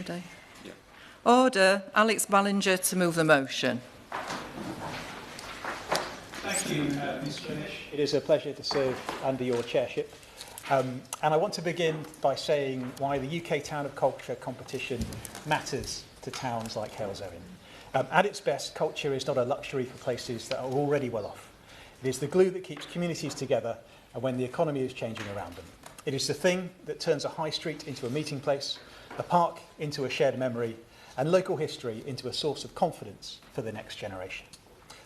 Friday. Yeah. Order. Alex Ballinger to move the motion. Thank you, Ms. Flemish. It is a pleasure to serve under your chairship. And I want to begin by saying why the UK Town of Culture competition matters to towns like Halesowen. At its best, culture is not a luxury for places that are already well off. It is the glue that keeps communities together and when the economy is changing around them. It is the thing that turns a high street into a meeting place, a park into a shared memory, and local history into a source of confidence for the next generation.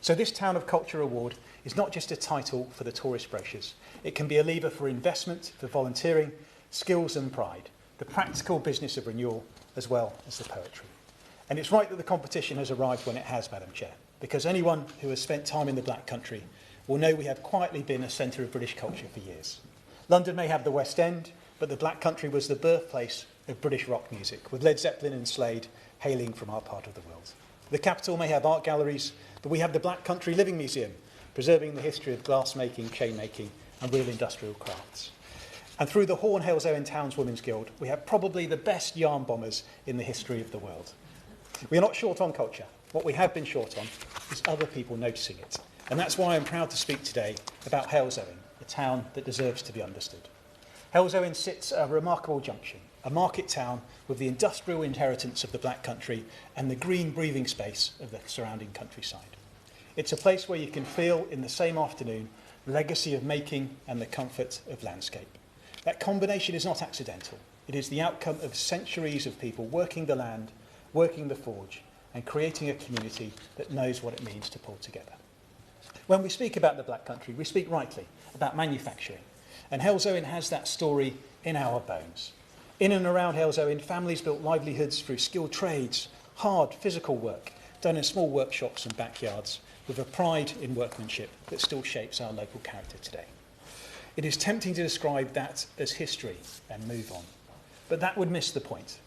So this Town of Culture Award is not just a title for the tourist brochures. It can be a lever for investment, for volunteering, skills and pride, the practical business of renewal, as well as the poetry. And it's right that the competition has arrived when it has, Madam Chair, because anyone who has spent time in the Black Country will know we have quietly been a centre of British culture for years. London may have the West End, but the Black Country was the birthplace of British rock music, with Led Zeppelin and Slade hailing from our part of the world. The capital may have art galleries, but we have the Black Country Living Museum, preserving the history of glass making, chain making, and real industrial crafts. And through the Horn Halesowen Towns Women's Guild, we have probably the best yarn bombers in the history of the world. We are not short on culture. What we have been short on is other people noticing it. And that's why I'm proud to speak today about Halesowen, a town that deserves to be understood. Halesowen sits at a remarkable junction, a market town with the industrial inheritance of the Black Country and the green breathing space of the surrounding countryside. It's a place where you can feel in the same afternoon the legacy of making and the comfort of landscape. That combination is not accidental. It is the outcome of centuries of people working the land, working the forge, and creating a community that knows what it means to pull together. When we speak about the Black Country, we speak rightly about manufacturing. And Halesowen has that story in our bones. In and around Halesowen, families built livelihoods through skilled trades, hard physical work, done in small workshops and backyards, with a pride in workmanship that still shapes our local character today. It is tempting to describe that as history and move on, but that would miss the point.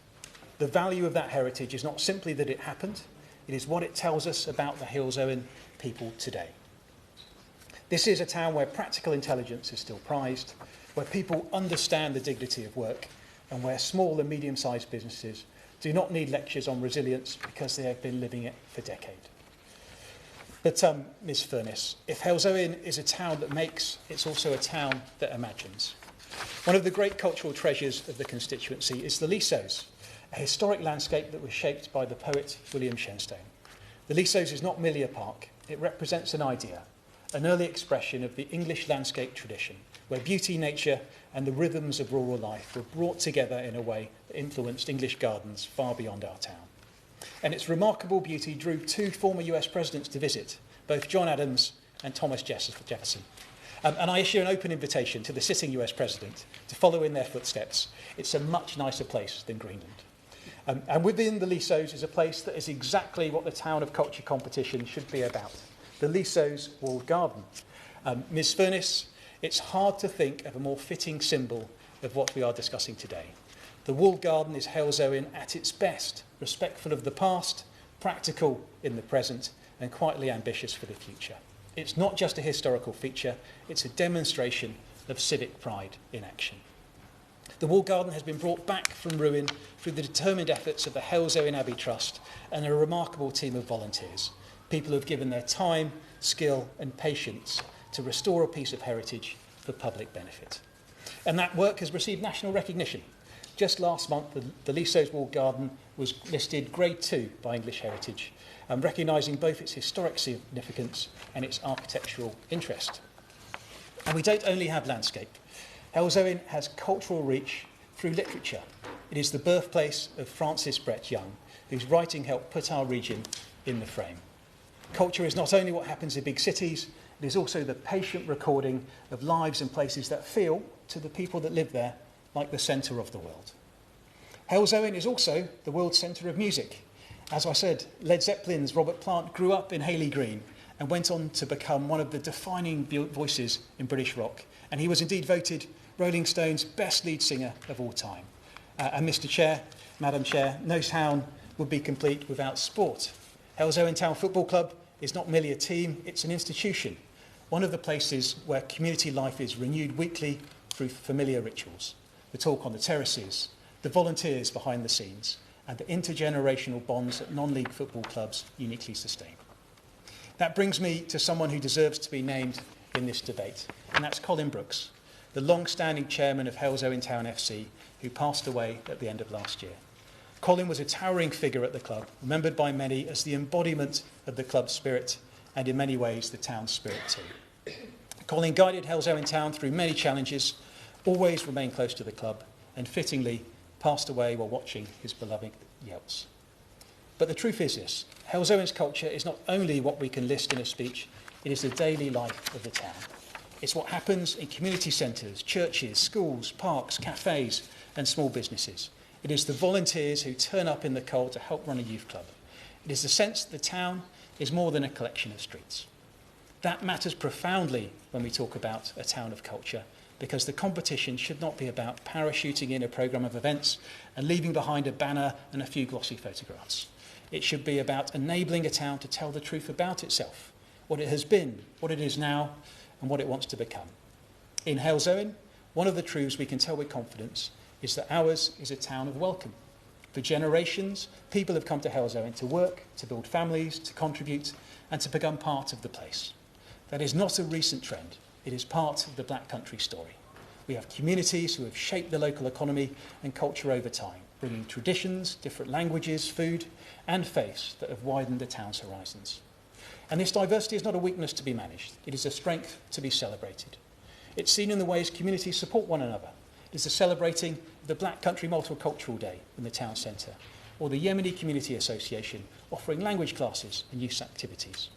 The value of that heritage is not simply that it happened, it is what it tells us about the Halesowen people today. This is a town where practical intelligence is still prized, where people understand the dignity of work, and where small and medium-sized businesses do not need lectures on resilience because they have been living it for decades. But Ms. Furness, if Halesowen is a town that makes, it's also a town that imagines. One of the great cultural treasures of the constituency is the Leasos, a historic landscape that was shaped by the poet William Shenstone. The Leasos is not merely a park, it represents an idea, an early expression of the English landscape tradition, where beauty, nature, and the rhythms of rural life were brought together in a way that influenced English gardens far beyond our town. And its remarkable beauty drew two former US presidents to visit, both John Adams and Thomas Jefferson. And I issue an open invitation to the sitting US president to follow in their footsteps. It's a much nicer place than Greenland. And within the Leasos is a place that is exactly what the Town of Culture competition should be about, the Leasos Walled Garden. Ms. Furness, it's hard to think of a more fitting symbol of what we are discussing today. The walled garden is Halesowen at its best, respectful of the past, practical in the present, and quietly ambitious for the future. It's not just a historical feature, it's a demonstration of civic pride in action. The walled garden has been brought back from ruin through the determined efforts of the Halesowen Abbey Trust and a remarkable team of volunteers, people who have given their time, skill, and patience to restore a piece of heritage for public benefit. And that work has received national recognition. Just last month, the Leasos Walled Garden was listed Grade 2 by English Heritage, recognising both its historic significance and its architectural interest. And we don't only have landscape. Halesowen has cultural reach through literature. It is the birthplace of Francis Brett Young, whose writing helped put our region in the frame. Culture is not only what happens in big cities, it is also the patient recording of lives and places that feel, to the people that live there, like the centre of the world. Halesowen is also the world centre of music. As I said, Led Zeppelin's Robert Plant grew up in Hayley Green and went on to become one of the defining voices in British rock. And he was indeed voted Rolling Stone's best lead singer of all time. And Mr. Chair, Madam Chair, no town would be complete without sport. Halesowen Town Football Club is not merely a team, it's an institution. One of the places where community life is renewed weekly through familiar rituals. The talk on the terraces, the volunteers behind the scenes, and the intergenerational bonds that non-league football clubs uniquely sustain. That brings me to someone who deserves to be named in this debate, and that's Colin Brooks, the long-standing chairman of Halesowen Town FC, who passed away at the end of last year. Colin was a towering figure at the club, remembered by many as the embodiment of the club's spirit, and in many ways the town's spirit too. Colin guided Halesowen Town through many challenges, always remained close to the club, and fittingly passed away while watching his beloved Yelts. But the truth is this: Halesowen's culture is not only what we can list in a speech, it is the daily life of the town. It's what happens in community centres, churches, schools, parks, cafes and small businesses. It is the volunteers who turn up in the cold to help run a youth club. It is the sense that the town is more than a collection of streets. That matters profoundly when we talk about a town of culture, because the competition should not be about parachuting in a programme of events and leaving behind a banner and a few glossy photographs. It should be about enabling a town to tell the truth about itself, what it has been, what it is now, and what it wants to become. In Halesowen, one of the truths we can tell with confidence is that ours is a town of welcome. For generations, people have come to Halesowen to work, to build families, to contribute, and to become part of the place. That is not a recent trend. It is part of the Black Country story. We have communities who have shaped the local economy and culture over time, bringing traditions, different languages, food, and faiths that have widened the town's horizons. And this diversity is not a weakness to be managed. It is a strength to be celebrated. It's seen in the ways communities support one another. It is the celebrating of the Black Country Multicultural Day in the town centre, or the Yemeni Community Association offering language classes and youth activities.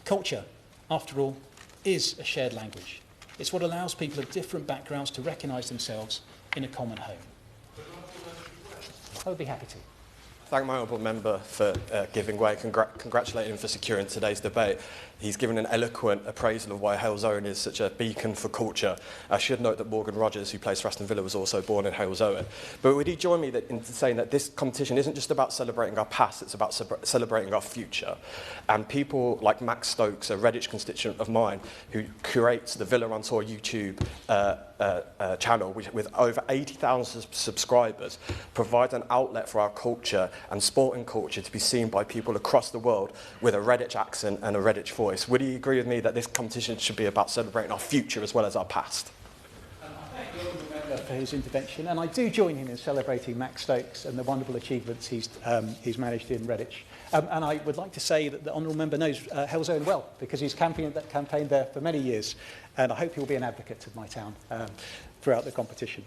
Culture, after all, is a shared language. It's what allows people of different backgrounds to recognise themselves in a common home. I would be happy to. Thank my honourable member for giving way. Congratulate him for securing today's debate. He's given an eloquent appraisal of why Halesowen is such a beacon for culture. I should note that Morgan Rogers, who plays for Aston Villa, was also born in Halesowen. But would he join me in saying that this competition isn't just about celebrating our past, it's about celebrating our future? And people like Max Stokes, a Redditch constituent of mine, who curates the Villa on Tour YouTube channel with over 80,000 subscribers, provide an outlet for our culture and sporting culture to be seen by people across the world with a Redditch accent and a Redditch voice. Would you agree with me that this competition should be about celebrating our future as well as our past? I thank the honourable member for his intervention, and I do join him in celebrating Max Stokes and the wonderful achievements he's managed in Redditch. And I would like to say that the honourable member knows Halesowen well, because he's campaigned there for many years, and I hope he'll be an advocate of my town throughout the competition.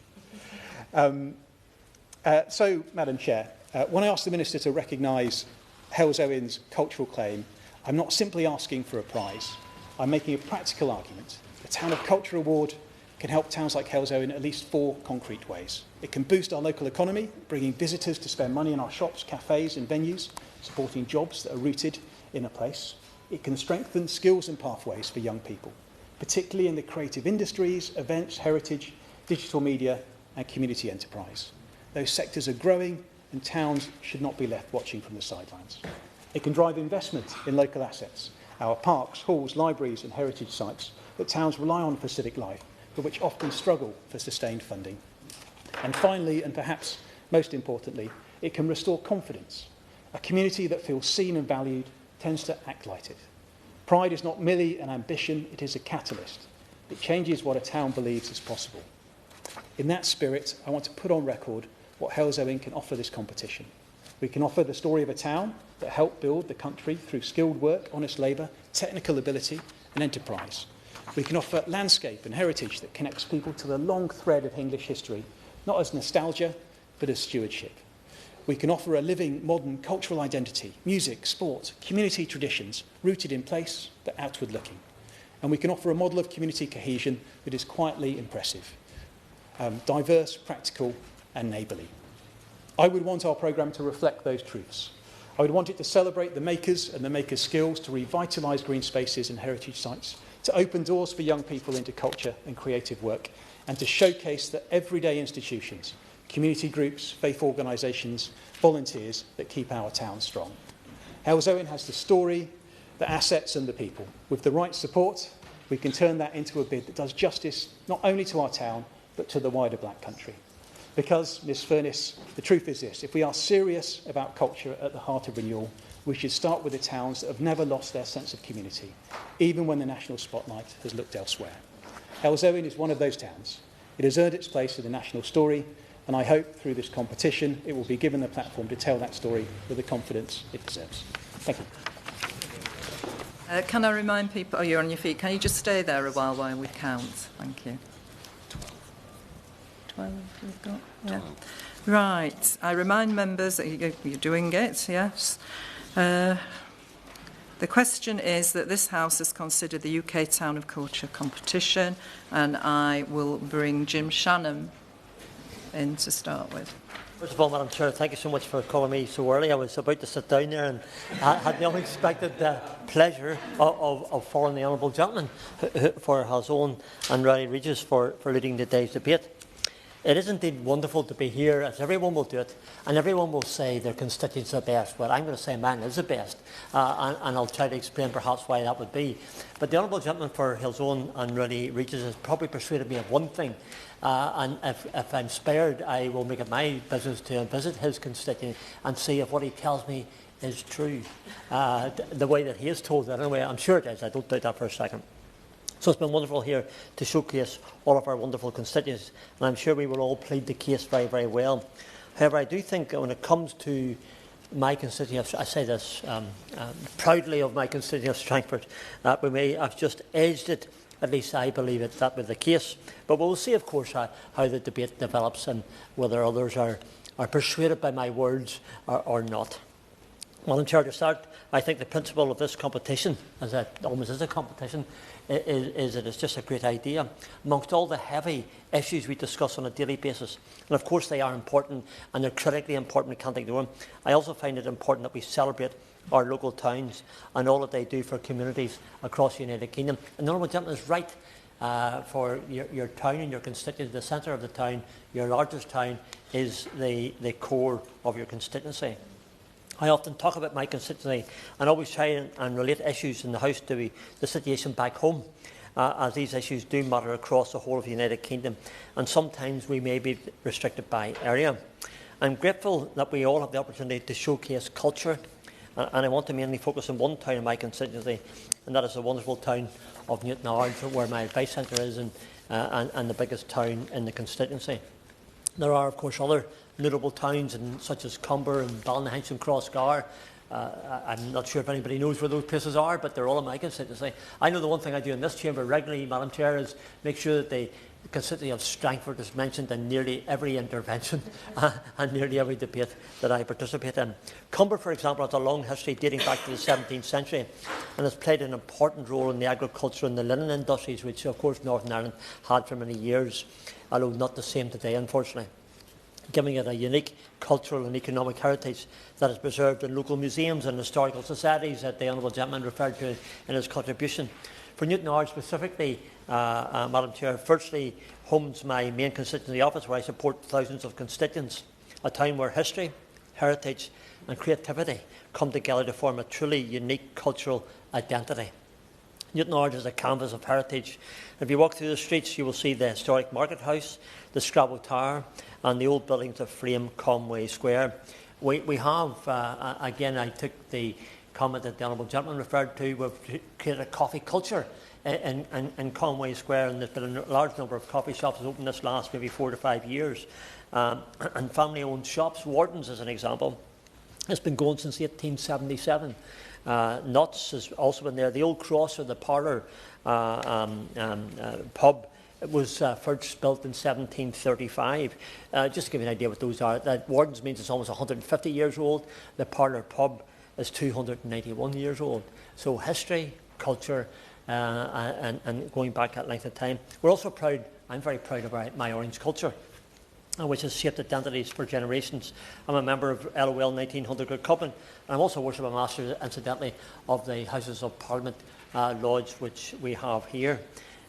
So, Madam Chair, when I asked the Minister to recognise Halesowen's cultural claim, I'm not simply asking for a prize. I'm making a practical argument. The Town of Culture Award can help towns like Halesowen in at least 4 concrete ways. It can boost our local economy, bringing visitors to spend money in our shops, cafes and venues, supporting jobs that are rooted in a place. It can strengthen skills and pathways for young people, particularly in the creative industries, events, heritage, digital media and community enterprise. Those sectors are growing and towns should not be left watching from the sidelines. It can drive investment in local assets, our parks, halls, libraries and heritage sites that towns rely on for civic life, but which often struggle for sustained funding. And finally, and perhaps most importantly, it can restore confidence. A community that feels seen and valued tends to act like it. Pride is not merely an ambition, it is a catalyst. It changes what a town believes is possible. In that spirit, I want to put on record what Halesowen can offer this competition. We can offer the story of a town that helped build the country through skilled work, honest labour, technical ability and enterprise. We can offer landscape and heritage that connects people to the long thread of English history, not as nostalgia, but as stewardship. We can offer a living, modern cultural identity, music, sport, community traditions, rooted in place, but outward-looking. And we can offer a model of community cohesion that is quietly impressive, diverse, practical, and neighbourly. I would want our programme to reflect those truths. I would want it to celebrate the makers and the makers' skills, to revitalise green spaces and heritage sites, to open doors for young people into culture and creative work, and to showcase the everyday institutions, community groups, faith organisations, volunteers that keep our town strong. Halesowen has the story, the assets and the people. With the right support, we can turn that into a bid that does justice not only to our town, but to the wider Black Country. Because, Ms Furness, the truth is this: if we are serious about culture at the heart of renewal, we should start with the towns that have never lost their sense of community, even when the national spotlight has looked elsewhere. Halesowen is one of those towns. It has earned its place in the national story, and I hope through this competition it will be given the platform to tell that story with the confidence it deserves. Thank you. Can I remind people, oh, you're on your feet, can you just stay there a while we count? Thank you. 12 we've got, yeah. 12. Right, I remind members that you're doing it, yes. The question is that this House has considered the UK Town of Culture competition, and I will bring Jim Shannon in to start with. First of all, Madam Chair, thank you so much for calling me so early. I was about to sit down there and I had the unexpected pleasure of following the Honourable Gentleman for Halesowen and Riley Regis for leading today's debate. It is indeed wonderful to be here, as everyone will do it, and everyone will say their constituents are the best. Well, I'm going to say mine is the best, and I'll try to explain perhaps why that would be. But the Honourable Gentleman for Halesowen and Riley Regis has probably persuaded me of one thing, and if I'm spared, I will make it my business to visit his constituent and see if what he tells me is true. The way that he has told it, anyway, I'm sure it is. I don't doubt that for a second. So it's been wonderful here to showcase all of our wonderful constituents, and I'm sure we will all plead the case very, very well. However, I do think when it comes to my constituent, I say this proudly of my constituent of Strangford, that we may have just edged it, at least I believe it, that was the case. But we'll see, of course, how the debate develops and whether others are persuaded by my words or not. Well, in Chair, to start, I think the principle of this competition, as it almost is a competition, is that it's just a great idea. Amongst all the heavy issues we discuss on a daily basis, and of course they are important and they're critically important, we can't ignore them, I also find it important that we celebrate our local towns and all that they do for communities across the United Kingdom. And the Honourable Gentleman is right. For your town and your constituency, the centre of the town, your largest town, is the core of your constituency. I often talk about my constituency and always try and relate issues in the House to the situation back home, as these issues do matter across the whole of the United Kingdom, and sometimes we may be restricted by area. I'm grateful that we all have the opportunity to showcase culture, and I want to mainly focus on one town in my constituency, and that is the wonderful town of Newtownards, where my advice centre is, and the biggest town in the constituency. There are, of course, other notable towns such as Comber and Ballynahinch and Crossgar. I'm not sure if anybody knows where those places are, but they're all in my constituency. I know the one thing I do in this chamber regularly, Madam Chair, is make sure that the constituency of Strangford is mentioned in nearly every intervention and nearly every debate that I participate in. Comber, for example, has a long history dating back to the 17th century and has played an important role in the agriculture and the linen industries, which, of course, Northern Ireland had for many years, although not the same today, unfortunately, giving it a unique cultural and economic heritage that is preserved in local museums and historical societies that the Honourable Gentleman referred to in his contribution. For Newtownards specifically, Madam Chair, firstly homes my main constituency office, where I support thousands of constituents, a town where history, heritage and creativity come together to form a truly unique cultural identity. Newtownards is a canvas of heritage. If you walk through the streets, you will see the historic Market House, the Scrabble Tower and the old buildings that frame Conway Square. We have, again, I took the comment that the Honourable Gentleman referred to, we've created a coffee culture in Conway Square, and there's been a large number of coffee shops open this last maybe 4 to 5 years. And family-owned shops, Wardens as an example, it's been going since 1877. Nuts has also been there. The Old Cross, or the Parlour pub, was first built in 1735. Just to give you an idea what those are, that Wardens means it's almost 150 years old. The Parlour pub is 291 years old. So history, culture, and going back that length of time. We're also proud, I'm very proud of my Orange culture, which has shaped identities for generations. I'm a member of LOL 1900 Coupling, and I'm also Worship Master, incidentally, of the Houses of Parliament Lodge, which we have here.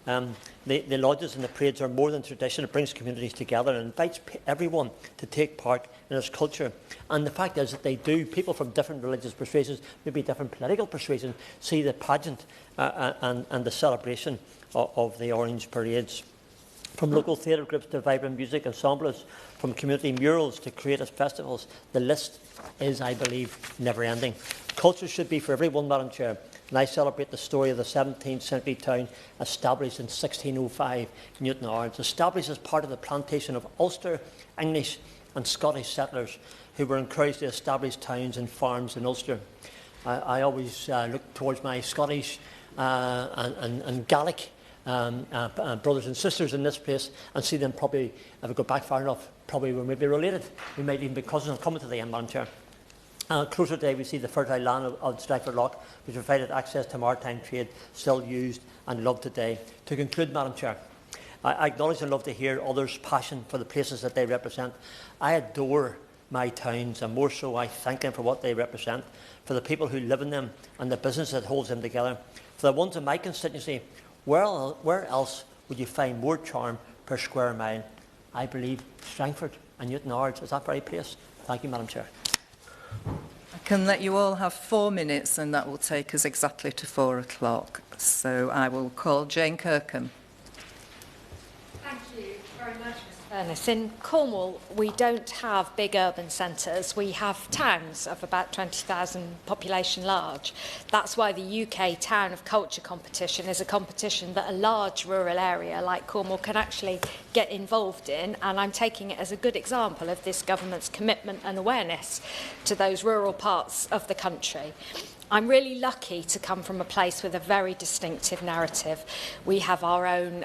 The lodges and the parades are more than tradition. It brings communities together and invites everyone to take part in its culture. And the fact is that they do, people from different religious persuasions, maybe different political persuasions, see the pageant and the celebration of the Orange parades. From local theatre groups to vibrant music ensembles, from community murals to creative festivals, the list is, I believe, never-ending. Culture should be for everyone, Madam Chair, and I celebrate the story of the 17th century town established in 1605 in Newton Ards, established as part of the plantation of Ulster, English and Scottish settlers who were encouraged to establish towns and farms in Ulster. I always look towards my Scottish and Gaelic brothers and sisters in this place and see them probably, if we go back far enough, probably we may be related. We might even be cousins. I'm coming to the end, Madam Chair. Closer today, we see the fertile land of Stratford Lough, which provided access to maritime trade, still used and loved today. To conclude, Madam Chair, I acknowledge and love to hear others' passion for the places that they represent. I adore my towns, and more so I thank them for what they represent, for the people who live in them and the business that holds them together. For the ones in my constituency, where else would you find more charm per square mile? I believe Strangford and Newton Ards is that very place. Thank you, Madam Chair. I can let you all have 4 minutes, and that will take us exactly to 4 o'clock. So I will call Jane Kirkham. Thank you very much, Ms Furness. In Cornwall, we don't have big urban centres. We have towns of about 20,000 population large. That's why the UK Town of Culture competition is a competition that a large rural area like Cornwall can actually get involved in, and I'm taking it as a good example of this government's commitment and awareness to those rural parts of the country. I'm really lucky to come from a place with a very distinctive narrative. We have our own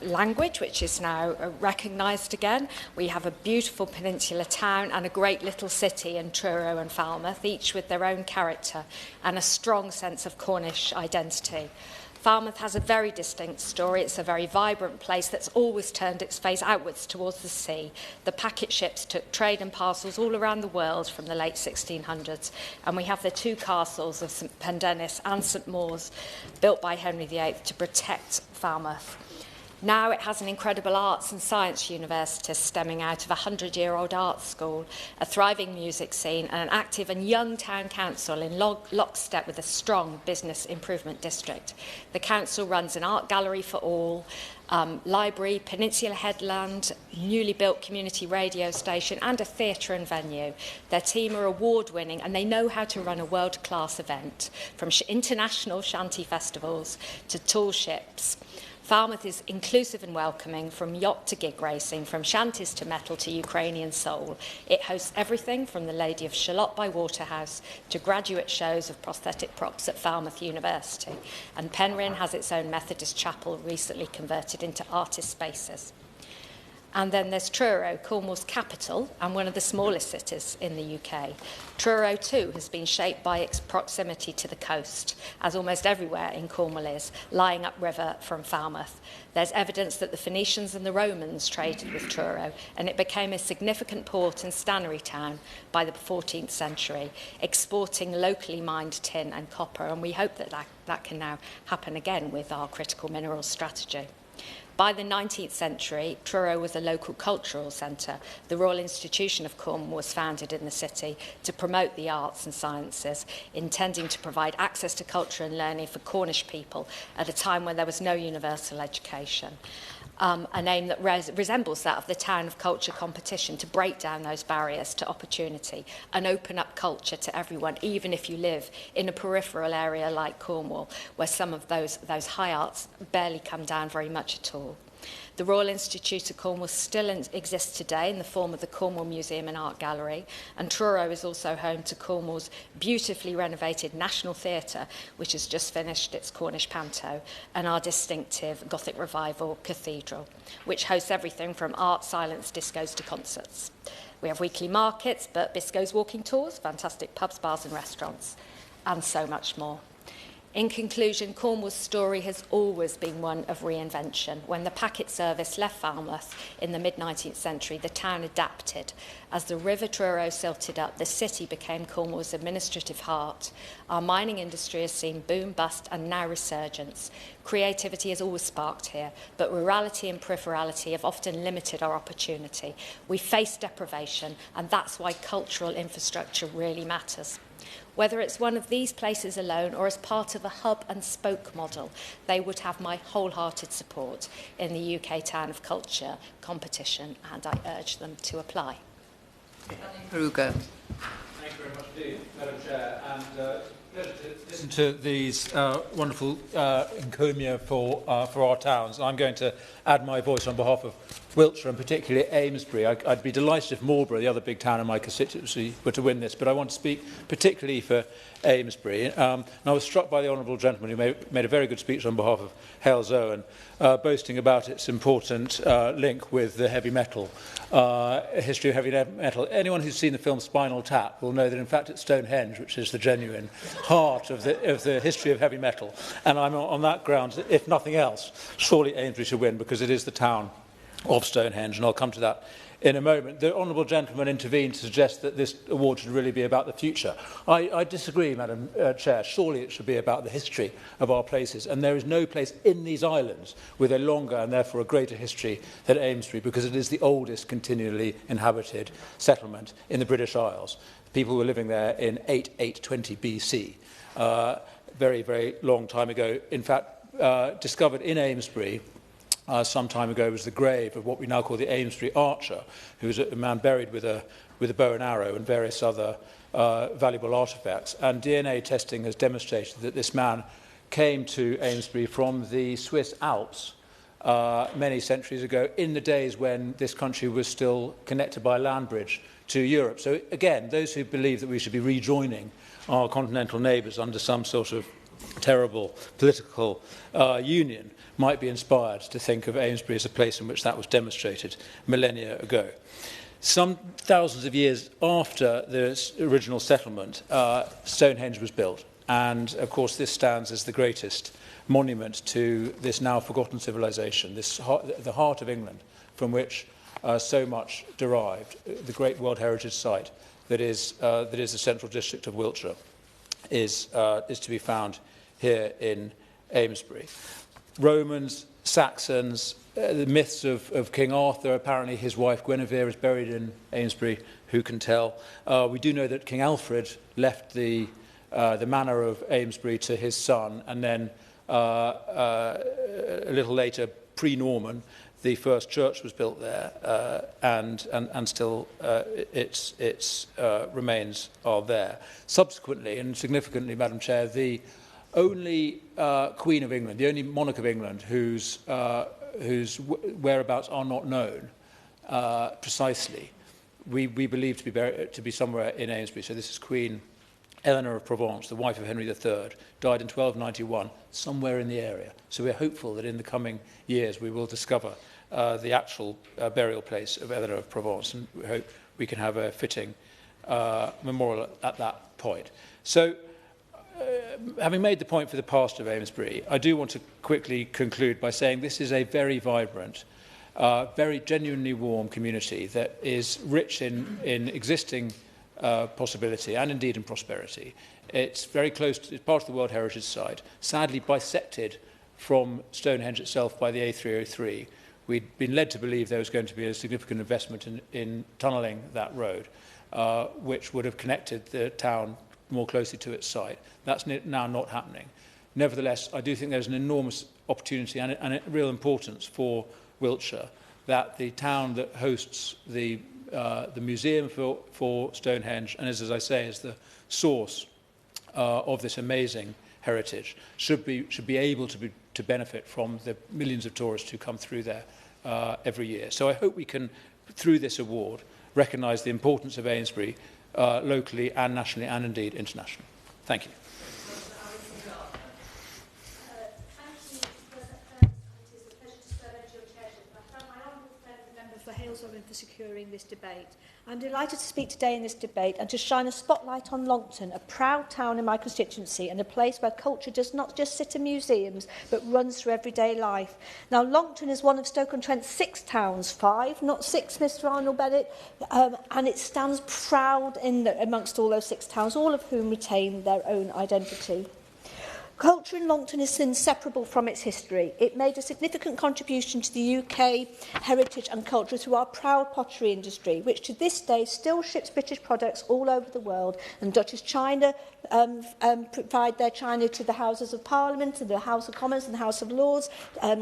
language, which is now recognised again. We have a beautiful peninsula town and a great little city in Truro and Falmouth, each with their own character and a strong sense of Cornish identity. Falmouth has a very distinct story. It's a very vibrant place that's always turned its face outwards towards the sea. The packet ships took trade and parcels all around the world from the late 1600s. And we have the 2 castles of St Pendennis and St Maur's, built by Henry VIII to protect Falmouth. Now it has an incredible arts and science university stemming out of a 100-year-old art school, a thriving music scene and an active and young town council in lockstep with a strong business improvement district. The council runs an art gallery for all, library, peninsula headland, newly built community radio station and a theatre and venue. Their team are award-winning and they know how to run a world-class event, from international shanty festivals to tall ships. Falmouth is inclusive and welcoming, from yacht to gig racing, from shanties to metal to Ukrainian soul. It hosts everything from the Lady of Shalott by Waterhouse to graduate shows of prosthetic props at Falmouth University. And Penryn has its own Methodist chapel, recently converted into artist spaces. And then there's Truro, Cornwall's capital and one of the smallest cities in the UK. Truro too has been shaped by its proximity to the coast, as almost everywhere in Cornwall is, lying upriver from Falmouth. There's evidence that the Phoenicians and the Romans traded with Truro, and it became a significant port and stannery town by the 14th century, exporting locally mined tin and copper, and we hope that that can now happen again with our critical minerals strategy. By the 19th century, Truro was a local cultural centre. The Royal Institution of Cornwall was founded in the city to promote the arts and sciences, intending to provide access to culture and learning for Cornish people at a time when there was no universal education. An aim that resembles that of the Town of Culture competition, to break down those barriers to opportunity and open up culture to everyone, even if you live in a peripheral area like Cornwall, where some of those high arts barely come down very much at all. The Royal Institute of Cornwall still exists today in the form of the Cornwall Museum and Art Gallery, and Truro is also home to Cornwall's beautifully renovated National Theatre, which has just finished its Cornish Panto, and our distinctive Gothic Revival Cathedral, which hosts everything from art, silence, discos to concerts. We have weekly markets, Bert Biscoe's walking tours, fantastic pubs, bars and restaurants, and so much more. In conclusion, Cornwall's story has always been one of reinvention. When the packet service left Falmouth in the mid-19th century, the town adapted. As the River Truro silted up, the city became Cornwall's administrative heart. Our mining industry has seen boom, bust, and now resurgence. Creativity has always sparked here, but rurality and peripherality have often limited our opportunity. We face deprivation, and that's why cultural infrastructure really matters. Whether it's one of these places alone or as part of a hub and spoke model, they would have my wholehearted support in the UK Town of Culture competition, and I urge them to apply. Peruga. Thank you very much indeed, Madam Chair, and pleasure to listen to these wonderful encomia for our towns. I'm going to add my voice on behalf of Wiltshire and particularly Amesbury. I'd be delighted if Marlborough, the other big town in my constituency, were to win this, but I want to speak particularly for Amesbury. And I was struck by the honourable gentleman who made a very good speech on behalf of Hales Owen, boasting about its important link with the heavy metal, history of heavy metal. Anyone who's seen the film Spinal Tap will know that in fact it's Stonehenge which is the genuine heart of the history of heavy metal. And I'm on that ground, if nothing else, surely Amesbury should win because it is the town of Stonehenge, and I'll come to that in a moment. The honourable gentleman intervened to suggest that this award should really be about the future. I disagree, Madam Chair. Surely it should be about the history of our places, and there is no place in these islands with a longer and therefore a greater history than Amesbury, because it is the oldest continually inhabited settlement in the British Isles. People were living there in 820 BC, very, very long time ago. In fact, discovered in Amesbury some time ago was the grave of what we now call the Amesbury Archer, who was a man buried with a bow and arrow and various other valuable artefacts. And DNA testing has demonstrated that this man came to Amesbury from the Swiss Alps many centuries ago, in the days when this country was still connected by a land bridge to Europe. So again, those who believe that we should be rejoining our continental neighbours under some sort of terrible political union might be inspired to think of Amesbury as a place in which that was demonstrated millennia ago. Some thousands of years after the original settlement, Stonehenge was built. And, of course, this stands as the greatest monument to this now forgotten civilization, the heart of England, from which so much derived, the great World Heritage Site that is the central district of Wiltshire, is to be found here in Amesbury. Romans, Saxons, the myths of King Arthur. Apparently his wife Guinevere is buried in Amesbury. Who can tell? We do know that King Alfred left the manor of Amesbury to his son, and then a little later, pre-Norman, the first church was built there, and still its remains are there. Subsequently, and significantly, Madam Chair, the only Queen of England, the only monarch of England whose whereabouts are not known precisely, we believe to be somewhere in Amesbury. So this is Queen Eleanor of Provence, the wife of Henry III, died in 1291, somewhere in the area. So we're hopeful that in the coming years we will discover the actual burial place of Eleanor of Provence, and we hope we can have a fitting memorial at that point. So, having made the point for the past of Amesbury, I do want to quickly conclude by saying this is a very vibrant, very genuinely warm community that is rich in existing possibility and indeed in prosperity. It's very close to, it's part of the World Heritage Site, sadly bisected from Stonehenge itself by the A303. We'd been led to believe there was going to be a significant investment in tunnelling that road, which would have connected the town more closely to its site. That's now not happening. Nevertheless, I do think there's an enormous opportunity and a real importance for Wiltshire that the town that hosts the museum for Stonehenge, and as I say, is the source of this amazing heritage, should be able to benefit from the millions of tourists who come through there every year. So I hope we can, through this award, recognise the importance of Amesbury locally and nationally and indeed internationally. Thank you. For Hales Owen for securing this debate. I'm delighted to speak today in this debate and to shine a spotlight on Longton, a proud town in my constituency and a place where culture does not just sit in museums but runs through everyday life. Now, Longton is one of Stoke-on-Trent's 6 towns, 5, not 6, Mr Arnold Bennett, and it stands proud amongst all those 6 towns, all of whom retain their own identity. Culture in Longton is inseparable from its history. It made a significant contribution to the UK heritage and culture through our proud pottery industry, which to this day still ships British products all over the world, and Duchess China provide their china to the Houses of Parliament, to the House of Commons and the House of Lords.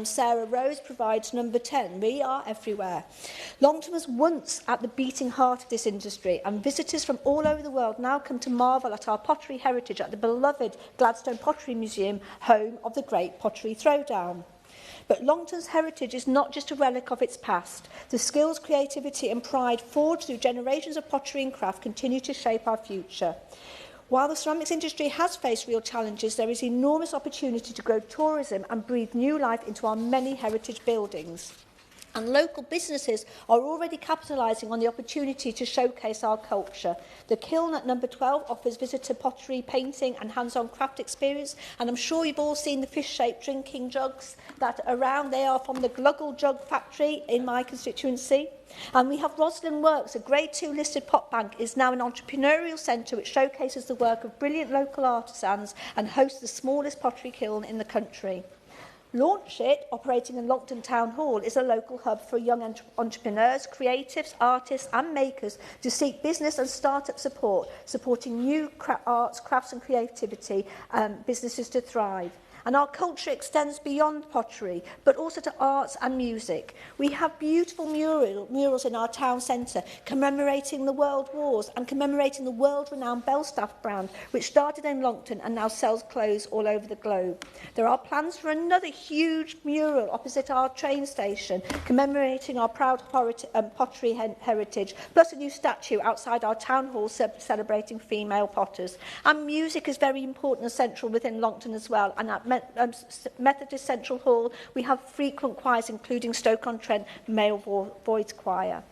Sarah Rose provides number 10. We are everywhere. Longton was once at the beating heart of this industry, and visitors from all over the world now come to marvel at our pottery heritage at the beloved Gladstone Pottery Museum, home of the Great Pottery Throwdown. But Longton's heritage is not just a relic of its past. The skills, creativity and pride forged through generations of pottery and craft continue to shape our future. While the ceramics industry has faced real challenges, there is enormous opportunity to grow tourism and breathe new life into our many heritage buildings. And local businesses are already capitalising on the opportunity to showcase our culture. The kiln at number 12 offers visitor pottery, painting and hands-on craft experience, and I'm sure you've all seen the fish-shaped drinking jugs that are around. They are from the Gluggle Jug factory in my constituency. And we have Roslyn Works, a Grade 2 listed pot bank, is now an entrepreneurial centre which showcases the work of brilliant local artisans and hosts the smallest pottery kiln in the country. Launch It, operating in Longton Town Hall, is a local hub for young entrepreneurs, creatives, artists and makers to seek business and start-up support, supporting new arts, crafts and creativity businesses to thrive. And our culture extends beyond pottery, but also to arts and music. We have beautiful murals in our town centre commemorating the World Wars and commemorating the world-renowned Belstaff brand, which started in Longton and now sells clothes all over the globe. There are plans for another huge mural opposite our train station, commemorating our proud pottery heritage, plus a new statue outside our town hall celebrating female potters. And music is very important and central within Longton as well, and at Methodist Central Hall, we have frequent choirs, including Stoke-on-Trent Male Voice Choir.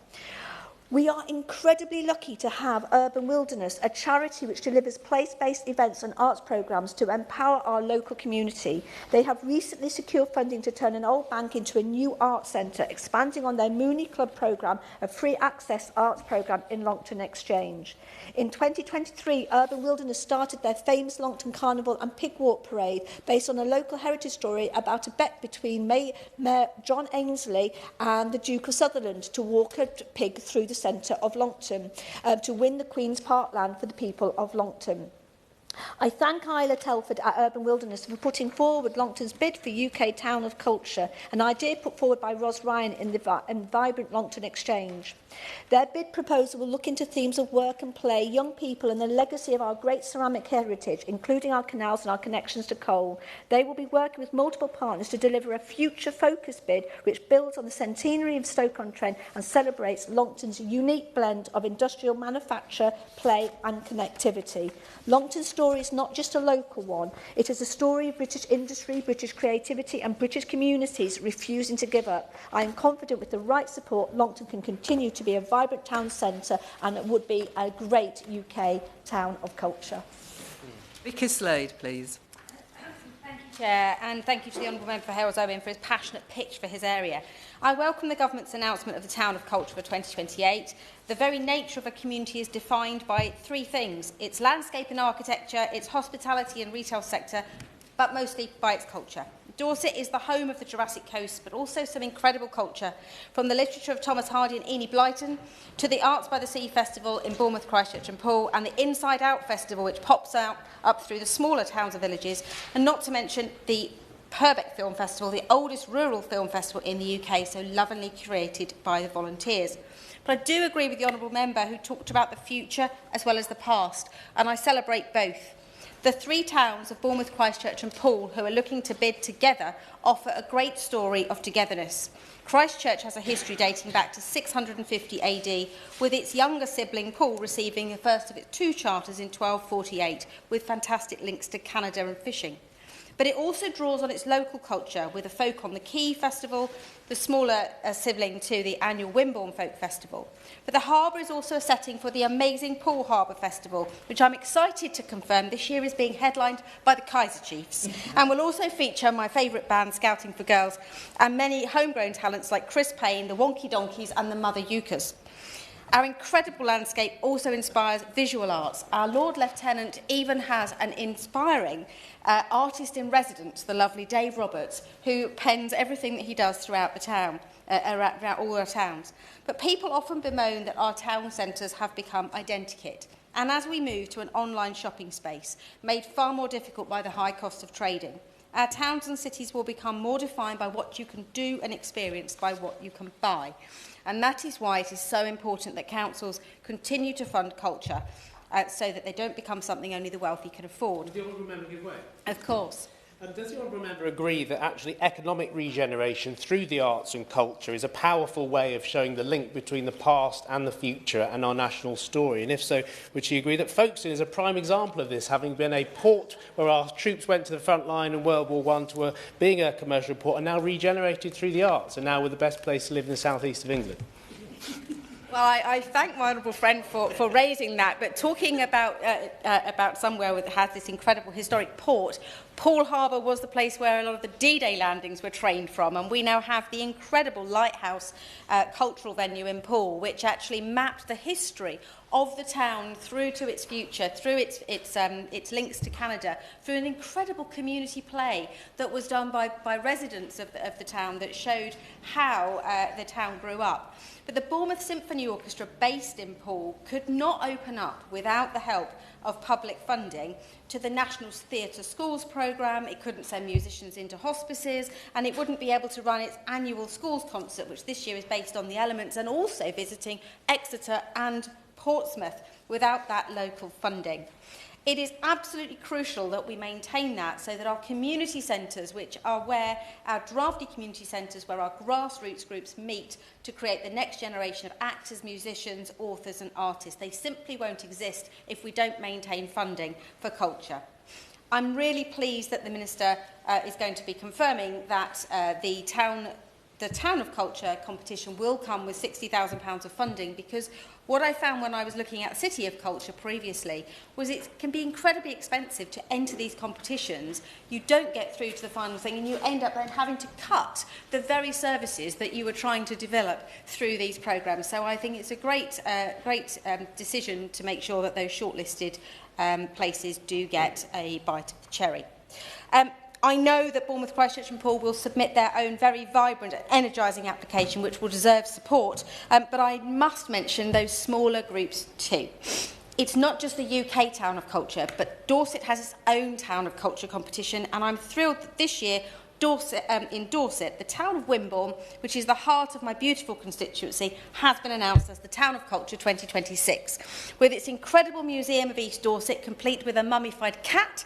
We are incredibly lucky to have Urban Wilderness, a charity which delivers place-based events and arts programmes to empower our local community. They have recently secured funding to turn an old bank into a new arts centre, expanding on their Mooney Club programme, a free access arts programme in Longton Exchange. In 2023, Urban Wilderness started their famous Longton Carnival and Pig Walk Parade based on a local heritage story about a bet between Mayor John Ainsley and the Duke of Sutherland to walk a pig through the centre of Longton to win the Queen's Parkland for the people of Longton. I thank Isla Telford at Urban Wilderness for putting forward Longton's bid for UK Town of Culture, an idea put forward by Ros Ryan in the Vibrant Longton Exchange. Their bid proposal will look into themes of work and play, young people and the legacy of our great ceramic heritage, including our canals and our connections to coal. They will be working with multiple partners to deliver a future-focused bid which builds on the centenary of Stoke-on-Trent and celebrates Longton's unique blend of industrial manufacture, play and connectivity. Longton's story is not just a local one. It is a story of British industry, British creativity and British communities refusing to give up. I am confident with the right support, Longton can continue to be a vibrant town centre and it would be a great UK town of culture. Vicky Slade, please. Thank you, Chair, and thank you to the Honourable Member for Hales Owen for his passionate pitch for his area. I welcome the Government's announcement of the Town of Culture for 2028. The very nature of a community is defined by three things: its landscape and architecture, its hospitality and retail sector, but mostly by its culture. Dorset is the home of the Jurassic Coast, but also some incredible culture, from the literature of Thomas Hardy and Enid Blyton, to the Arts by the Sea Festival in Bournemouth, Christchurch and Poole, and the Inside Out Festival, which pops out up through the smaller towns and villages, and not to mention the Purbeck Film Festival, the oldest rural film festival in the UK, so lovingly curated by the volunteers. But I do agree with the Honourable Member who talked about the future as well as the past, and I celebrate both. The three towns of Bournemouth, Christchurch and Poole who are looking to bid together offer a great story of togetherness. Christchurch has a history dating back to 650 AD, with its younger sibling Poole receiving the first of its two charters in 1248, with fantastic links to Canada and fishing. But it also draws on its local culture, with a folk on the Quay Festival, the smaller sibling to the annual Wimborne Folk Festival. But the harbour is also a setting for the amazing Poole Harbour Festival, which I'm excited to confirm this year is being headlined by the Kaiser Chiefs, and will also feature my favourite band, Scouting for Girls, and many homegrown talents like Chris Payne, the Wonky Donkeys and the Mother Euchres. Our incredible landscape also inspires visual arts. Our Lord Lieutenant even has an inspiring artist in residence, the lovely Dave Roberts, who pens everything that he does throughout the town, around all our towns. But people often bemoan that our town centres have become identikit. And as we move to an online shopping space, made far more difficult by the high cost of trading, our towns and cities will become more defined by what you can do and experience by what you can buy. And that is why it is so important that councils continue to fund culture so that they don't become something only the wealthy can afford. Does the Honourable Member give way? Of course. And does the Honourable Member agree that actually economic regeneration through the arts and culture is a powerful way of showing the link between the past and the future and our national story? And if so, would she agree that Folkestone is a prime example of this, having been a port where our troops went to the front line in World War I to being a commercial port and now regenerated through the arts and now we're the best place to live in the southeast of England? Well, I thank my honourable friend for raising that, but talking about somewhere that has this incredible historic port, Poole Harbour was the place where a lot of the D-Day landings were trained from, and we now have the incredible lighthouse cultural venue in Poole, which actually mapped the history of the town through to its future, through its links to Canada, through an incredible community play that was done by residents of the town that showed how the town grew up. But the Bournemouth Symphony Orchestra, based in Poole, could not open up without the help of public funding to the National Theatre Schools programme. It couldn't send musicians into hospices, and it wouldn't be able to run its annual schools concert, which this year is based on the elements, and also visiting Exeter and Portsmouth without that local funding. It is absolutely crucial that we maintain that so that our community centres, which are where our drafty community centres, where our grassroots groups meet to create the next generation of actors, musicians, authors and artists, they simply won't exist if we don't maintain funding for culture. I'm really pleased that the Minister is going to be confirming that the Town of Culture competition will come with £60,000 of funding, because what I found when I was looking at City of Culture previously was it can be incredibly expensive to enter these competitions. You don't get through to the final thing and you end up then having to cut the very services that you were trying to develop through these programmes. So I think it's a great decision to make sure that those shortlisted places do get a bite of the cherry. I know that Bournemouth, Christchurch and Poole will submit their own very vibrant and energising application, which will deserve support, but I must mention those smaller groups too. It's not just the UK Town of Culture, but Dorset has its own Town of Culture competition, and I'm thrilled that this year in Dorset, the town of Wimborne, which is the heart of my beautiful constituency, has been announced as the Town of Culture 2026, with its incredible Museum of East Dorset, complete with a mummified cat,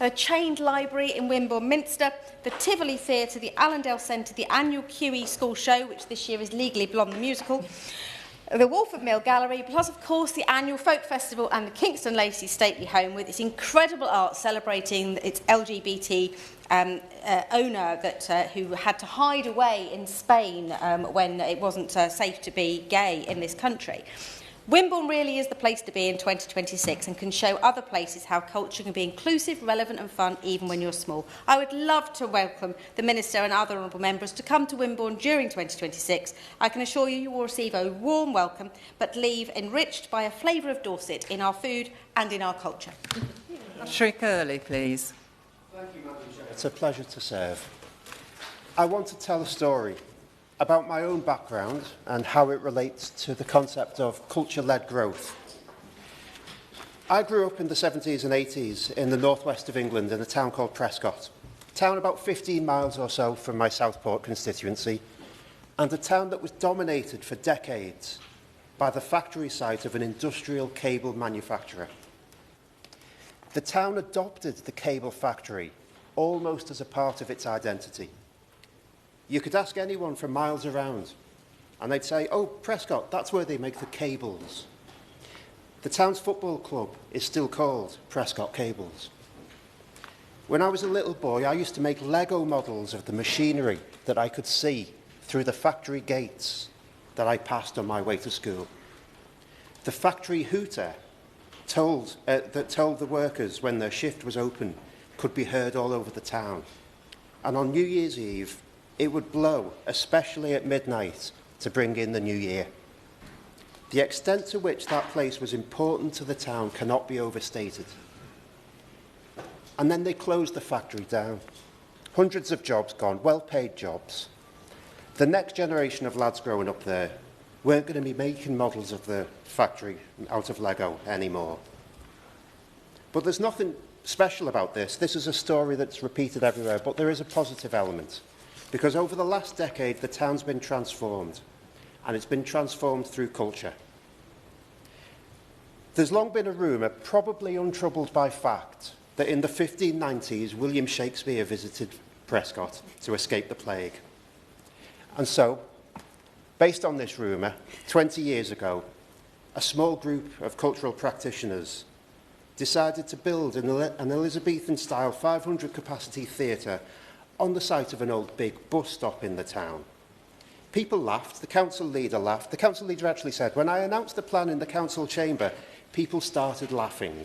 a chained library in Wimborne Minster, the Tivoli Theatre, the Allendale Centre, the annual QE School Show, which this year is Legally Blonde the Musical, the Walford Mill Gallery, plus of course the annual Folk Festival and the Kingston Lacey Stately Home, with its incredible art celebrating its LGBT owner who had to hide away in Spain when it wasn't safe to be gay in this country. Wimborne really is the place to be in 2026 and can show other places how culture can be inclusive, relevant and fun even when you're small. I would love to welcome the Minister and other honourable members to come to Wimborne during 2026. I can assure you you will receive a warm welcome, but leave enriched by a flavour of Dorset in our food and in our culture. Patrick Early, please. Thank you, Madam Chair. It's a pleasure to serve. I want to tell a story about my own background and how it relates to the concept of culture-led growth. I grew up in the 70s and 80s in the northwest of England in a town called Prescott, a town about 15 miles or so from my Southport constituency, and a town that was dominated for decades by the factory site of an industrial cable manufacturer. The town adopted the cable factory almost as a part of its identity. You could ask anyone for miles around, and they'd say, oh, Prescott, that's where they make the cables. The town's football club is still called Prescott Cables. When I was a little boy, I used to make Lego models of the machinery that I could see through the factory gates that I passed on my way to school. The factory hooter that told the workers when their shift was open could be heard all over the town. And on New Year's Eve, it would blow, especially at midnight, to bring in the new year. The extent to which that place was important to the town cannot be overstated. And then they closed the factory down. Hundreds of jobs gone, well-paid jobs. The next generation of lads growing up there weren't going to be making models of the factory out of Lego anymore. But there's nothing special about this. This is a story that's repeated everywhere, but there is a positive element. Because over the last decade, the town's been transformed, and it's been transformed through culture. There's long been a rumour, probably untroubled by fact, that in the 1590s, William Shakespeare visited Prescott to escape the plague. And so, based on this rumour, 20 years ago, a small group of cultural practitioners decided to build an Elizabethan-style 500-capacity theatre on the site of an old big bus stop in the town. People laughed, the council leader laughed. The council leader actually said, when I announced the plan in the council chamber, people started laughing.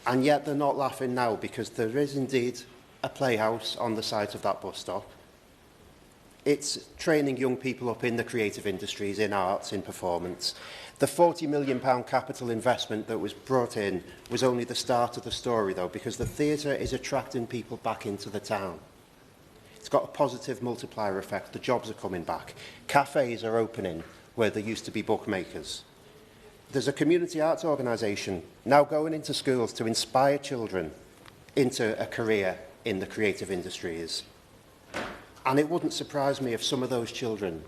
And yet they're not laughing now, because there is indeed a playhouse on the site of that bus stop. It's training young people up in the creative industries, in arts, in performance. The £40 million capital investment that was brought in was only the start of the story, though, because the theatre is attracting people back into the town. It's got a positive multiplier effect. The jobs are coming back. Cafes are opening where there used to be bookmakers. There's a community arts organisation now going into schools to inspire children into a career in the creative industries. And it wouldn't surprise me if some of those children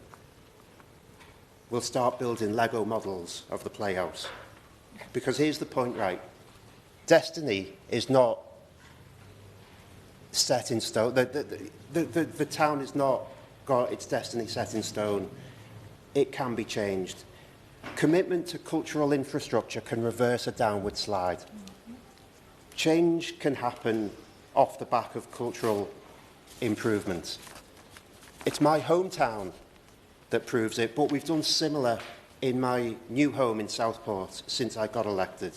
will start building Lego models of the playhouse. Because here's the point, right? Destiny is not set in stone. The town has not got its destiny set in stone. It can be changed. Commitment to cultural infrastructure can reverse a downward slide. Change can happen off the back of cultural improvements. It's my hometown that proves it, but we've done similar in my new home in Southport since I got elected.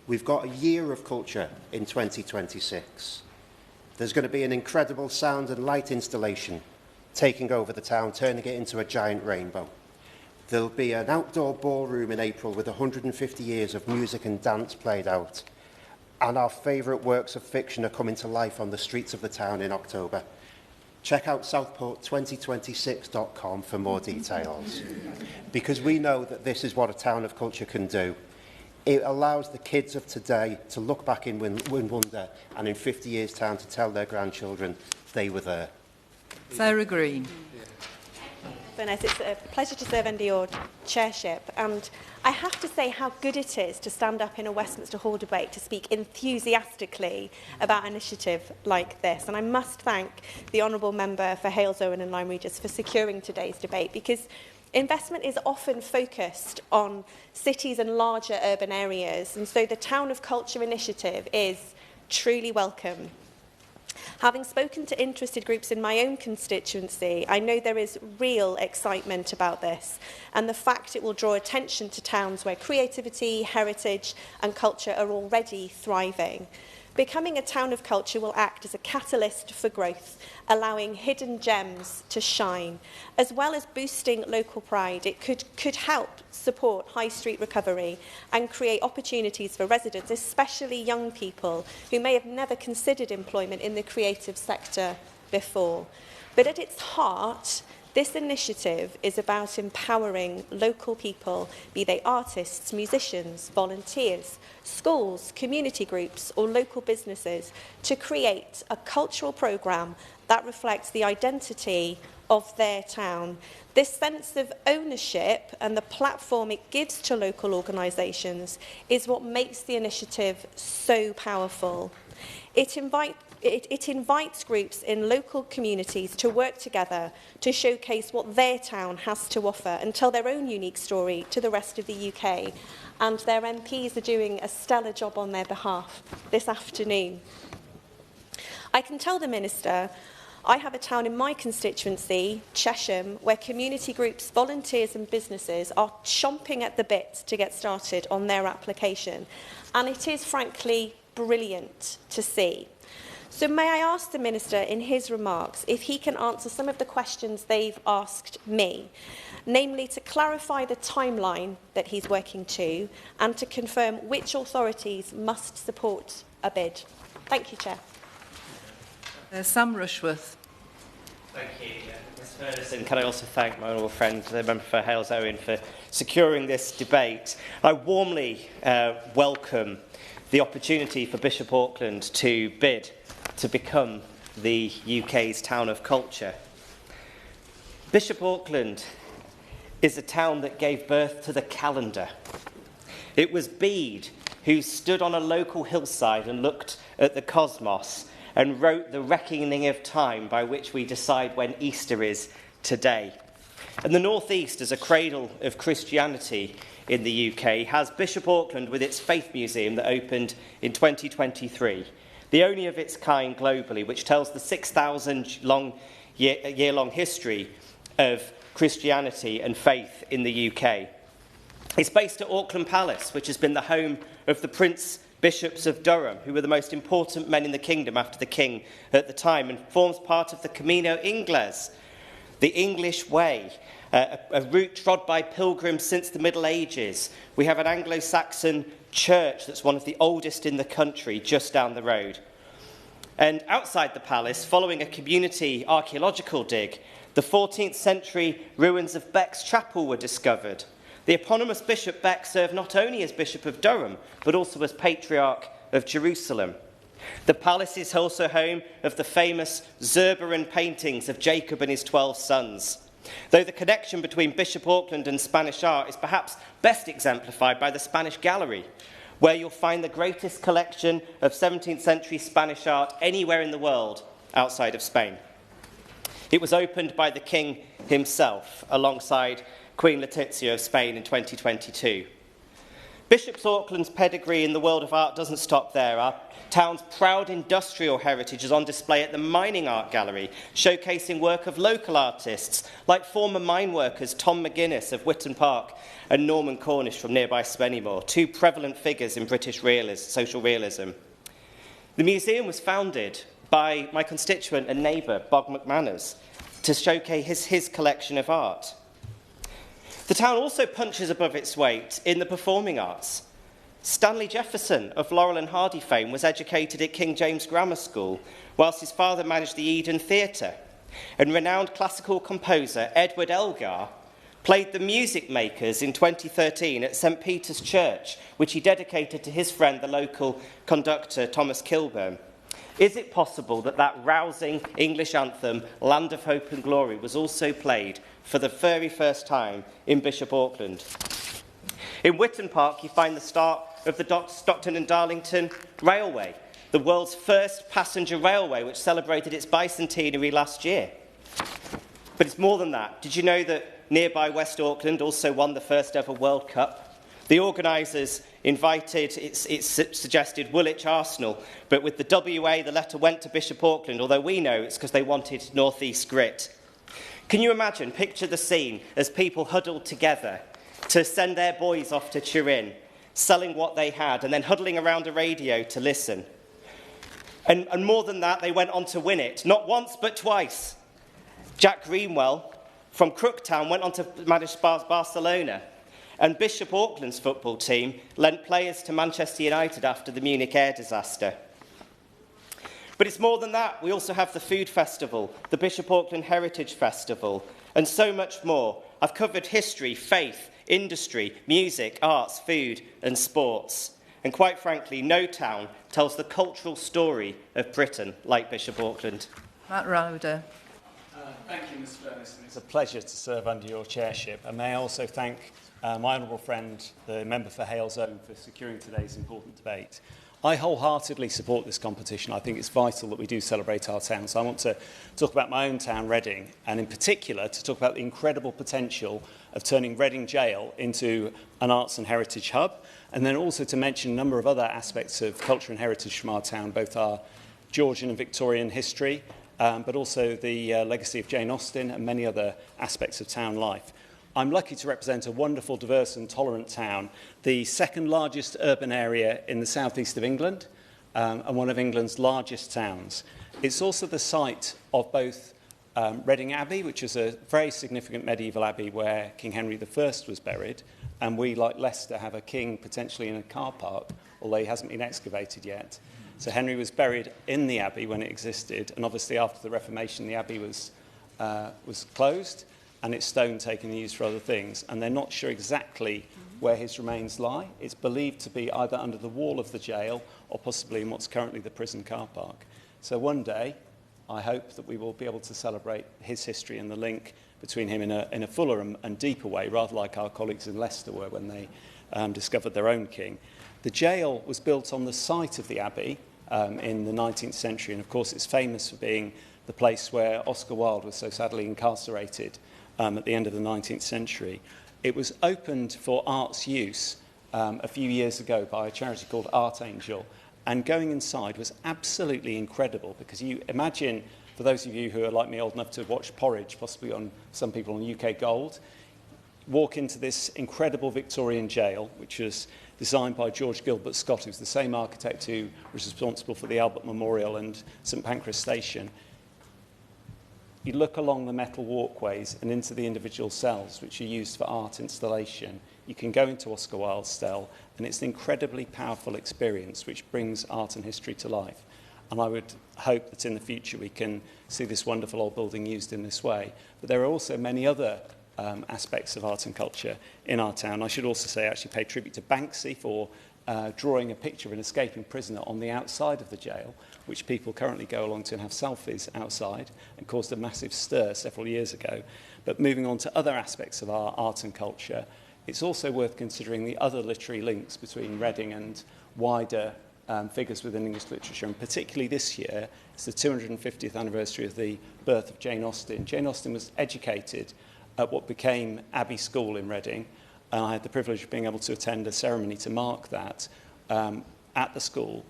We've got a year of culture in 2026. There's going to be an incredible sound and light installation taking over the town, turning it into a giant rainbow. There'll be an outdoor ballroom in April with 150 years of music and dance played out. And our favourite works of fiction are coming to life on the streets of the town in October. Check out southport2026.com for more details. Because we know that this is what a town of culture can do. It allows the kids of today to look back in wonder, and in 50 years' time to tell their grandchildren they were there. Sarah Green. It's a pleasure to serve under your chairship, and I have to say how good it is to stand up in a Westminster Hall debate to speak enthusiastically about an initiative like this. And I must thank the Honourable Member for Hales Owen and Lyme Regis for securing today's debate, because investment is often focused on cities and larger urban areas, and so the Town of Culture initiative is truly welcome. Having spoken to interested groups in my own constituency, I know there is real excitement about this, and the fact it will draw attention to towns where creativity, heritage and culture are already thriving. Becoming a town of culture will act as a catalyst for growth, allowing hidden gems to shine. As well as boosting local pride, it could help support high street recovery and create opportunities for residents, especially young people who may have never considered employment in the creative sector before. But at its heart, this initiative is about empowering local people, be they artists, musicians, volunteers, schools, community groups or local businesses, to create a cultural programme that reflects the identity of their town. This sense of ownership and the platform it gives to local organisations is what makes the initiative so powerful. It invites groups in local communities to work together to showcase what their town has to offer and tell their own unique story to the rest of the UK. And their MPs are doing a stellar job on their behalf this afternoon. I can tell the Minister I have a town in my constituency, Chesham, where community groups, volunteers and businesses are chomping at the bit to get started on their application. And it is frankly brilliant to see. So may I ask the Minister in his remarks if he can answer some of the questions they've asked me, namely to clarify the timeline that he's working to and to confirm which authorities must support a bid. Thank you, Chair. Sam Rushworth. Thank you, Ms Ferguson. Can I also thank my honourable friend, the member for Hales Owen, for securing this debate. I warmly welcome the opportunity for Bishop Auckland to bid to become the UK's town of culture. Bishop Auckland is a town that gave birth to the calendar. It was Bede who stood on a local hillside and looked at the cosmos and wrote the reckoning of time by which we decide when Easter is today. And the North East, as a cradle of Christianity in the UK, has Bishop Auckland with its Faith Museum that opened in 2023, the only of its kind globally, which tells the 6,000-year-long history of Christianity and faith in the UK. It's based at Auckland Palace, which has been the home of the Prince Bishops of Durham, who were the most important men in the kingdom after the king at the time, and forms part of the Camino Inglés, the English way, a route trod by pilgrims since the Middle Ages. We have an Anglo-Saxon church that's one of the oldest in the country just down the road. And outside the palace, following a community archaeological dig, the 14th century ruins of Beck's Chapel were discovered. The eponymous Bishop Beck served not only as Bishop of Durham, but also as Patriarch of Jerusalem. The palace is also home of the famous Zurbaran paintings of Jacob and his 12 sons. Though the connection between Bishop Auckland and Spanish art is perhaps best exemplified by the Spanish Gallery, where you'll find the greatest collection of 17th century Spanish art anywhere in the world outside of Spain. It was opened by the King himself, alongside Queen Letizia of Spain in 2022. Bishop Auckland's pedigree in the world of art doesn't stop there. Our town's proud industrial heritage is on display at the Mining Art Gallery, showcasing work of local artists like former mine workers Tom McGuinness of Witton Park and Norman Cornish from nearby Spennymoor, two prevalent figures in British social realism. The museum was founded by my constituent and neighbour, Bog McManus, to showcase his collection of art. The town also punches above its weight in the performing arts. Stanley Jefferson of Laurel and Hardy fame was educated at King James Grammar School, whilst his father managed the Eden Theatre. And renowned classical composer Edward Elgar played the Music Makers in 2013 at St. Peter's Church, which he dedicated to his friend, the local conductor Thomas Kilburn. Is it possible that that rousing English anthem, Land of Hope and Glory, was also played for the very first time in Bishop Auckland? In Witton Park, you find the start of the Stockton and Darlington Railway, the world's first passenger railway, which celebrated its bicentenary last year. But it's more than that. Did you know that nearby West Auckland also won the first ever World Cup? The organisers invited, it's suggested, Woolwich Arsenal, but with the WA, the letter went to Bishop Auckland, although we know it's because they wanted North East grit. Can you imagine, picture the scene as people huddled together to send their boys off to Turin, selling what they had, and then huddling around a radio to listen. And more than that, they went on to win it, not once but twice. Jack Greenwell from Crooktown went on to manage Barcelona. And Bishop Auckland's football team lent players to Manchester United after the Munich air disaster. But it's more than that. We also have the Food Festival, the Bishop Auckland Heritage Festival, and so much more. I've covered history, faith, industry, music, arts, food and sports. And quite frankly, no town tells the cultural story of Britain like Bishop Auckland. Matt Rowder. Thank you, Ms Ferguson. It's a pleasure to serve under your chairship. And may I also thank my honourable friend, the member for Hales Owen, for securing today's important debate. I wholeheartedly support this competition. I think it's vital that we do celebrate our town. So I want to talk about my own town, Reading, and in particular to talk about the incredible potential of turning Reading Jail into an arts and heritage hub, and then also to mention a number of other aspects of culture and heritage from our town, both our Georgian and Victorian history, but also the legacy of Jane Austen and many other aspects of town life. I'm lucky to represent a wonderful, diverse and tolerant town, the second largest urban area in the southeast of England, and one of England's largest towns. It's also the site of both Reading Abbey, which is a very significant medieval abbey where King Henry I was buried, and we, like Leicester, have a king potentially in a car park, although he hasn't been excavated yet. So Henry was buried in the abbey when it existed, and obviously after the Reformation the abbey was closed and its stone taken and used for other things, and they're not sure exactly where his remains lie. It's believed to be either under the wall of the jail or possibly in what's currently the prison car park. So one day, I hope that we will be able to celebrate his history and the link between him in a fuller and deeper way, rather like our colleagues in Leicester were when they discovered their own king. The jail was built on the site of the abbey in the 19th century, and of course it's famous for being the place where Oscar Wilde was so sadly incarcerated at the end of the 19th century. It was opened for arts use a few years ago by a charity called Art Angel, and going inside was absolutely incredible, because you imagine, for those of you who are like me old enough to watch Porridge, possibly on some people on UK Gold, walk into this incredible Victorian jail, which was designed by George Gilbert Scott, who's the same architect who was responsible for the Albert Memorial and St Pancras Station. You look along the metal walkways and into the individual cells, which are used for art installation. You can go into Oscar Wilde's cell, and it's an incredibly powerful experience which brings art and history to life. And I would hope that in the future we can see this wonderful old building used in this way. But there are also many other aspects of art and culture in our town. I should also say, actually pay tribute to Banksy for drawing a picture of an escaping prisoner on the outside of the jail, which people currently go along to and have selfies outside, and caused a massive stir several years ago. But moving on to other aspects of our art and culture, it's also worth considering the other literary links between Reading and wider figures within English literature, and particularly this year, it's the 250th anniversary of the birth of Jane Austen. Jane Austen was educated at what became Abbey School in Reading, and I had the privilege of being able to attend a ceremony to mark that at the school.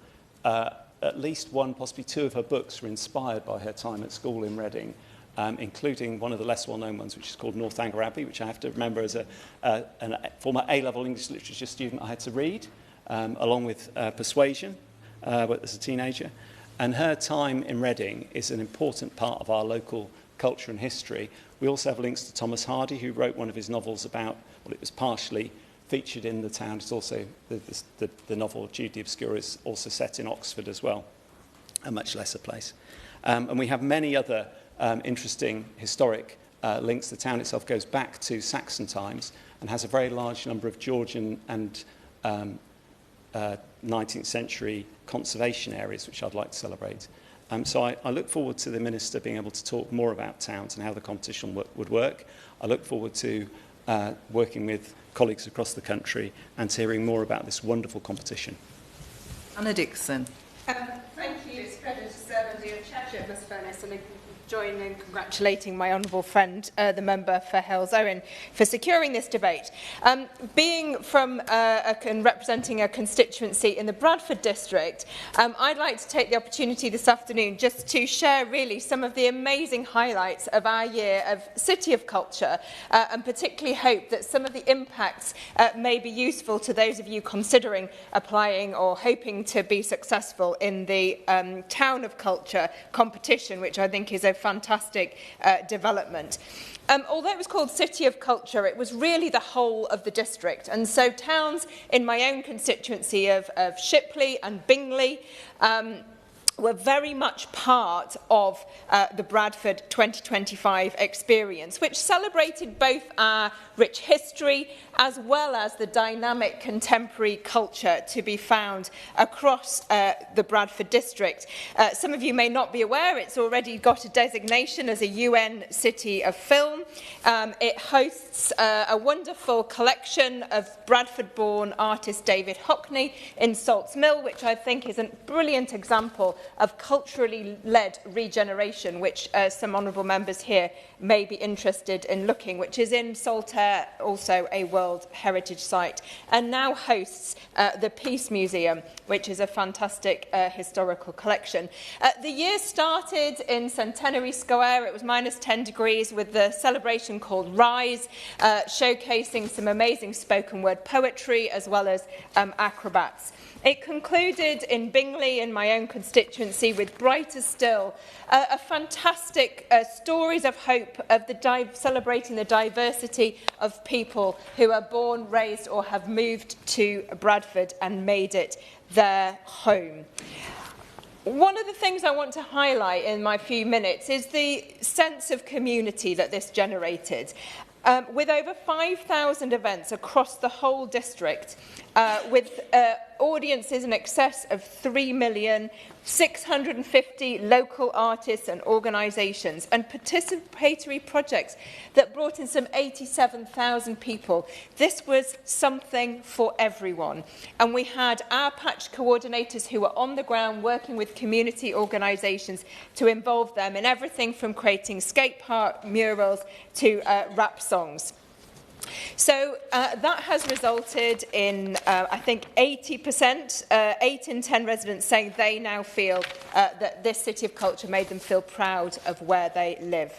At least one, possibly two of her books were inspired by her time at school in Reading, including one of the less well-known ones, which is called Northanger Abbey, which I have to remember as a former A-level English literature student I had to read, along with Persuasion, as a teenager. And her time in Reading is an important part of our local culture and history. We also have links to Thomas Hardy, who wrote one of his novels about, well, it was partially featured in the town. It's also, the novel Jude the Obscure is also set in Oxford as well, a much lesser place. And we have many other interesting historic links. The town itself goes back to Saxon times and has a very large number of Georgian and 19th century conservation areas, which I'd like to celebrate. So I look forward to the Minister being able to talk more about towns and how the competition would work. I look forward to working with colleagues across the country and to hearing more about this wonderful competition. Anna Dixon. Thank you. It's a pleasure to serve under your chairship, Ms Furness, and join in congratulating my honourable friend, the member for Hales Owen, for securing this debate. Being from and representing a constituency in the Bradford district, I'd like to take the opportunity this afternoon just to share really some of the amazing highlights of our year of City of Culture, and particularly hope that some of the impacts may be useful to those of you considering applying or hoping to be successful in the Town of Culture competition, which I think is a fantastic development. Although it was called City of Culture, it was really the whole of the district. And so towns in my own constituency of Shipley and Bingley were very much part of the Bradford 2025 experience, which celebrated both our rich history as well as the dynamic contemporary culture to be found across the Bradford district. Some of you may not be aware it's already got a designation as a UN City of Film. It hosts a wonderful collection of Bradford-born artist David Hockney in Salts Mill, which I think is a brilliant example of culturally led regeneration, which some honourable members here may be interested in looking, which is in Saltaire, also a World Heritage Site, and now hosts the Peace Museum, which is a fantastic historical collection. The year started in Centenary Square. It was minus 10 degrees with the celebration called Rise, showcasing some amazing spoken word poetry as well as acrobats. It concluded in Bingley, in my own constituency, with Brighter Still, a fantastic stories of hope of celebrating the diversity of people who are born, raised or have moved to Bradford and made it their home. One of the things I want to highlight in my few minutes is the sense of community that this generated. With over 5,000 events across the whole district, with audiences in excess of 3 million, 650 local artists and organisations, and participatory projects that brought in some 87,000 people. This was something for everyone. And we had our patch coordinators who were on the ground working with community organisations to involve them in everything from creating skate park murals to rap songs. So that has resulted in, I think, 80%, 8 in 10 residents saying they now feel that this City of Culture made them feel proud of where they live.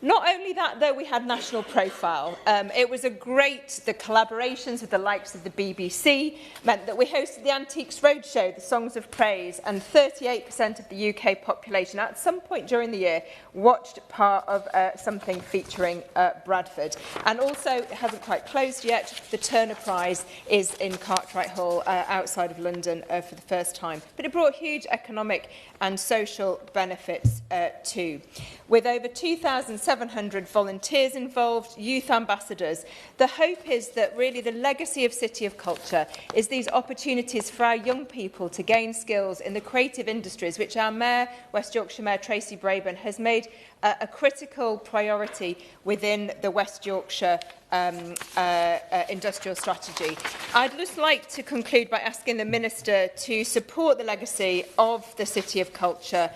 Not only that, though, we had national profile. It was the collaborations with the likes of the BBC meant that we hosted the Antiques Roadshow, the Songs of Praise, and 38% of the UK population at some point during the year watched part of something featuring Bradford. And also, it hasn't quite closed yet, the Turner Prize is in Cartwright Hall outside of London for the first time. But it brought huge economic and social benefits too. With over 2,700 volunteers involved, youth ambassadors, the hope is that really the legacy of City of Culture is these opportunities for our young people to gain skills in the creative industries, which our Mayor, West Yorkshire Mayor Tracy Braben, has made a critical priority within the West Yorkshire industrial strategy. I'd just like to conclude by asking the Minister to support the legacy of the City of Culture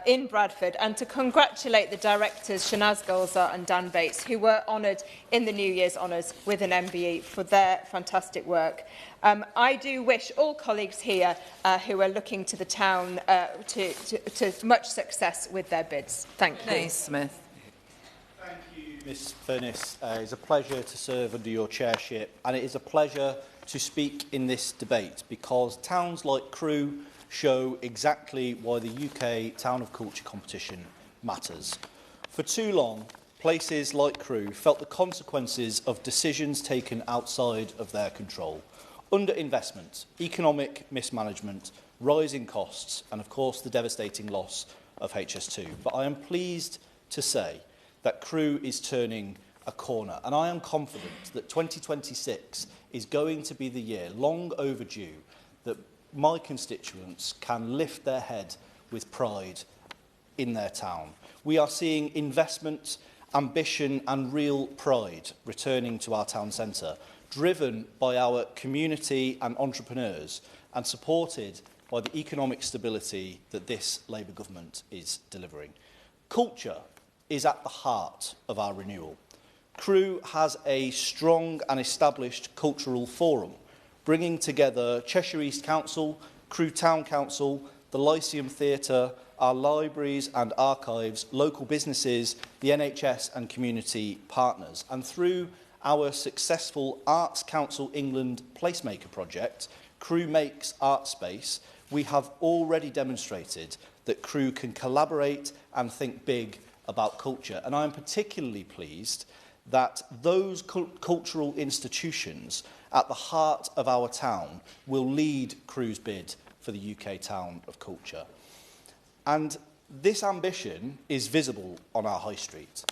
in Bradford and to congratulate the directors Shanaz Gulzar and Dan Bates, who were honoured in the New Year's Honours with an MBE for their fantastic work. I do wish all colleagues here who are looking to the town to much success with their bids. Thank you. Nays Smith. Thank you, Ms Furness. It's a pleasure to serve under your chairship, and it is a pleasure to speak in this debate because towns like Crewe show exactly why the UK Town of Culture competition matters. For too long, places like Crewe felt the consequences of decisions taken outside of their control. Underinvestment, economic mismanagement, rising costs, and of course the devastating loss of HS2. But I am pleased to say that Crewe is turning a corner, and I am confident that 2026 is going to be the year, long overdue, that my constituents can lift their head with pride in their town. We are seeing investment, ambition and real pride returning to our town centre, driven by our community and entrepreneurs and supported by the economic stability that this Labour government is delivering. Culture is at the heart of our renewal. Crewe has a strong and established cultural forum, bringing together Cheshire East Council, Crewe Town Council, the Lyceum Theatre, our libraries and archives, local businesses, the NHS and community partners. And through our successful Arts Council England Placemaker project, Crewe Makes Art Space, we have already demonstrated that Crewe can collaborate and think big about culture. And I am particularly pleased that those cultural institutions at the heart of our town will lead Crewe's bid for the UK Town of Culture. And this ambition is visible on our high street.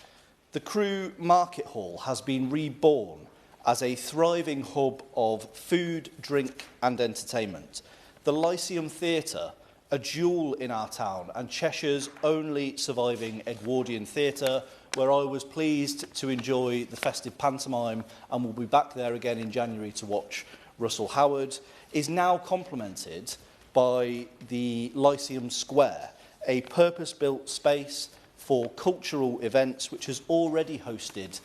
The Crewe Market Hall has been reborn as a thriving hub of food, drink and entertainment. The Lyceum Theatre, a jewel in our town, and Cheshire's only surviving Edwardian theatre, where I was pleased to enjoy the festive pantomime and will be back there again in January to watch Russell Howard, is now complemented by the Lyceum Square, a purpose-built space for cultural events which has already hosted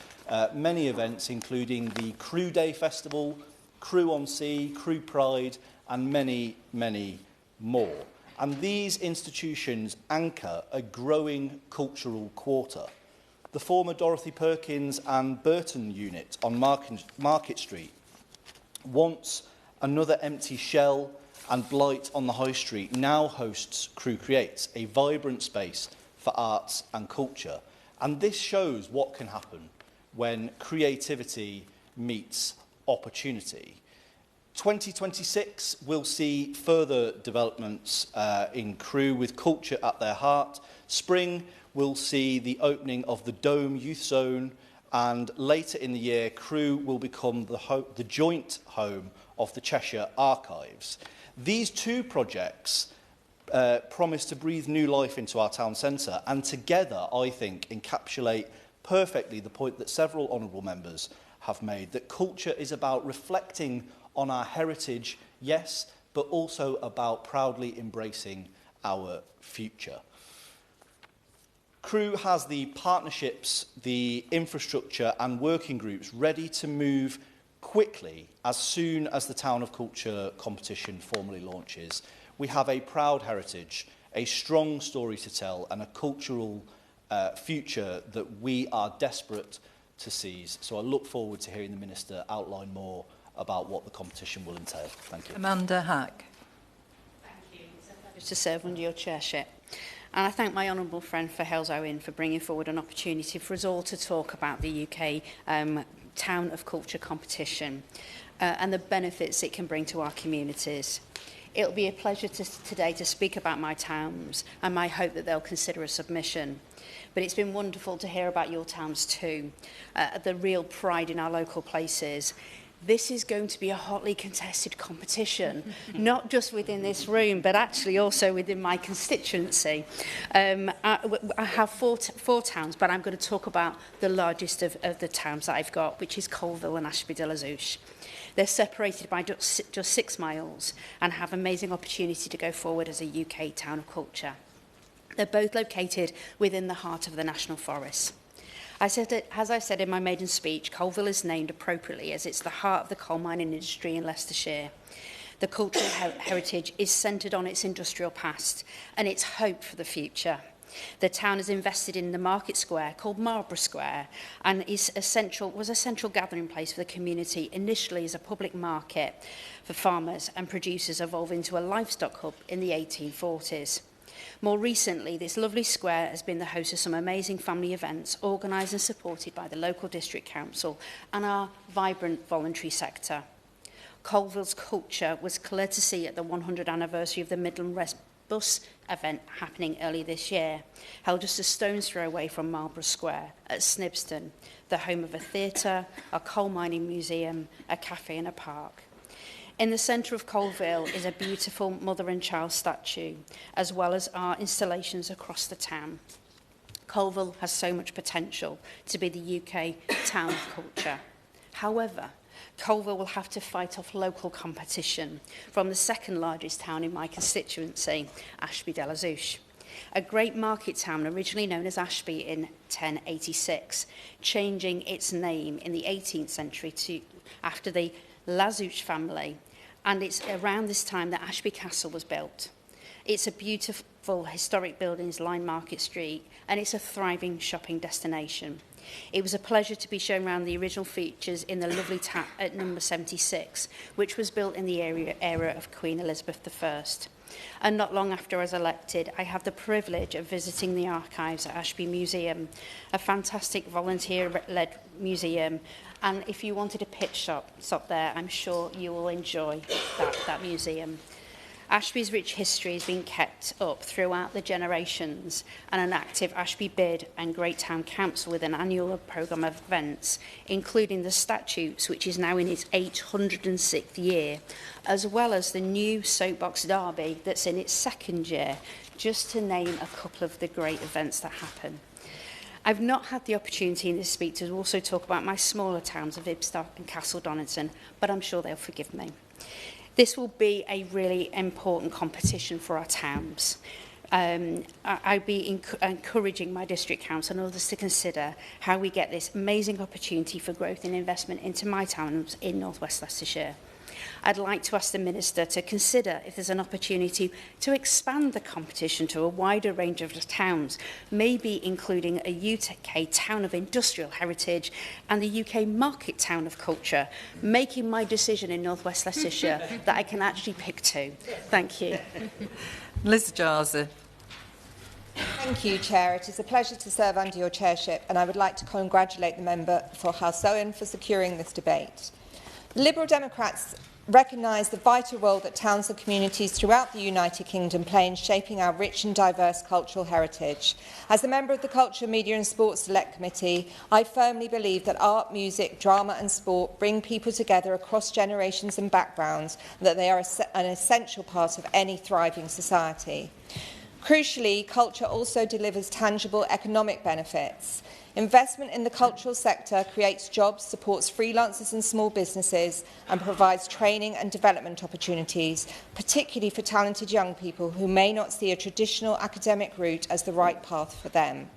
many events, including the Crew Day Festival, Crew on Sea, Crew Pride, and many, many more. And these institutions anchor a growing cultural quarter. The former Dorothy Perkins and Burton unit on Market Street, once another empty shell and blight on the High Street, now hosts Crew Creates, a vibrant space for arts and culture. And this shows what can happen when creativity meets opportunity. 2026 will see further developments in Crewe with culture at their heart. Spring will see the opening of the Dome Youth Zone, and later in the year, Crewe will become the joint home of the Cheshire Archives. These two projects promise to breathe new life into our town centre, and together, I think, encapsulate perfectly the point that several honourable members have made, that culture is about reflecting on our heritage, yes, but also about proudly embracing our future. Crewe has the partnerships, the infrastructure and working groups ready to move quickly as soon as the Town of Culture competition formally launches. We have a proud heritage, a strong story to tell, and a cultural future that we are desperate to seize. So I look forward to hearing the Minister outline more about what the competition will entail. Thank you. Amanda Hack. Thank you. It's a pleasure to serve under your chairship. And I thank my honourable friend for Hales Owen for bringing forward an opportunity for us all to talk about the UK Town of Culture competition and the benefits it can bring to our communities. It'll be a pleasure today to speak about my towns and my hope that they'll consider a submission. But it's been wonderful to hear about your towns too, the real pride in our local places. This is going to be a hotly contested competition, not just within this room, but actually also within my constituency. I have four towns, but I'm going to talk about the largest of the towns that I've got, which is Colville and Ashby de la Zouch. They're separated by just 6 miles and have amazing opportunity to go forward as a UK town of culture. They're both located within the heart of the National Forest. As I said in my maiden speech, Colville is named appropriately as it's the heart of the coal mining industry in Leicestershire. The cultural heritage is centred on its industrial past and its hope for the future. The town has invested in the market square called Marlborough Square and was a central gathering place for the community, initially as a public market for farmers and producers, evolving into a livestock hub in the 1840s. More recently, this lovely square has been the host of some amazing family events organised and supported by the local district council and our vibrant voluntary sector. Colville's culture was clear to see at the 100th anniversary of the Midland Rest Bus event happening early this year, held just a stone's throw away from Marlborough Square at Snibston, the home of a theatre, a coal mining museum, a cafe and a park. In the centre of Colville is a beautiful mother and child statue, as well as art installations across the town. Colville has so much potential to be the UK town of culture. However, Colville will have to fight off local competition from the second largest town in my constituency, Ashby de la Zouch. A great market town originally known as Ashby in 1086, changing its name in the 18th century after the La Zouch family, and it's around this time that Ashby Castle was built. It's a beautiful historic buildings line Market Street, and it's a thriving shopping destination. It was a pleasure to be shown around the original features in the lovely tap at number 76, which was built in the era of Queen Elizabeth I. And not long after I was elected, I had the privilege of visiting the archives at Ashby Museum, a fantastic volunteer-led museum. And if you wanted a pitch stop there, I'm sure you will enjoy that museum. Ashby's rich history has been kept up throughout the generations, and an active Ashby Bid and Great Town Council with an annual programme of events, including the statutes, which is now in its 806th year, as well as the new Soapbox Derby that's in its 2nd year, just to name a couple of the great events that happen. I've not had the opportunity in this speech to also talk about my smaller towns of Ibstock and Castle Donington, but I'm sure they'll forgive me. This will be a really important competition for our towns. I'd be encouraging my district council and others to consider how we get this amazing opportunity for growth and investment into my towns in North West Leicestershire. I'd like to ask the Minister to consider if there's an opportunity to expand the competition to a wider range of towns, maybe including a UK town of industrial heritage and the UK market town of culture, making my decision in North West Leicestershire that I can actually pick two. Thank you. Liz Jarza. Thank you, Chair. It is a pleasure to serve under your chairship, and I would like to congratulate the member for Houseowen for securing this debate. Liberal Democrats recognise the vital role that towns and communities throughout the United Kingdom play in shaping our rich and diverse cultural heritage. As a member of the Culture, Media and Sports Select Committee, I firmly believe that art, music, drama and sport bring people together across generations and backgrounds, and that they are an essential part of any thriving society. Crucially, culture also delivers tangible economic benefits. Investment in the cultural sector creates jobs, supports freelancers and small businesses, and provides training and development opportunities, particularly for talented young people who may not see a traditional academic route as the right path for them.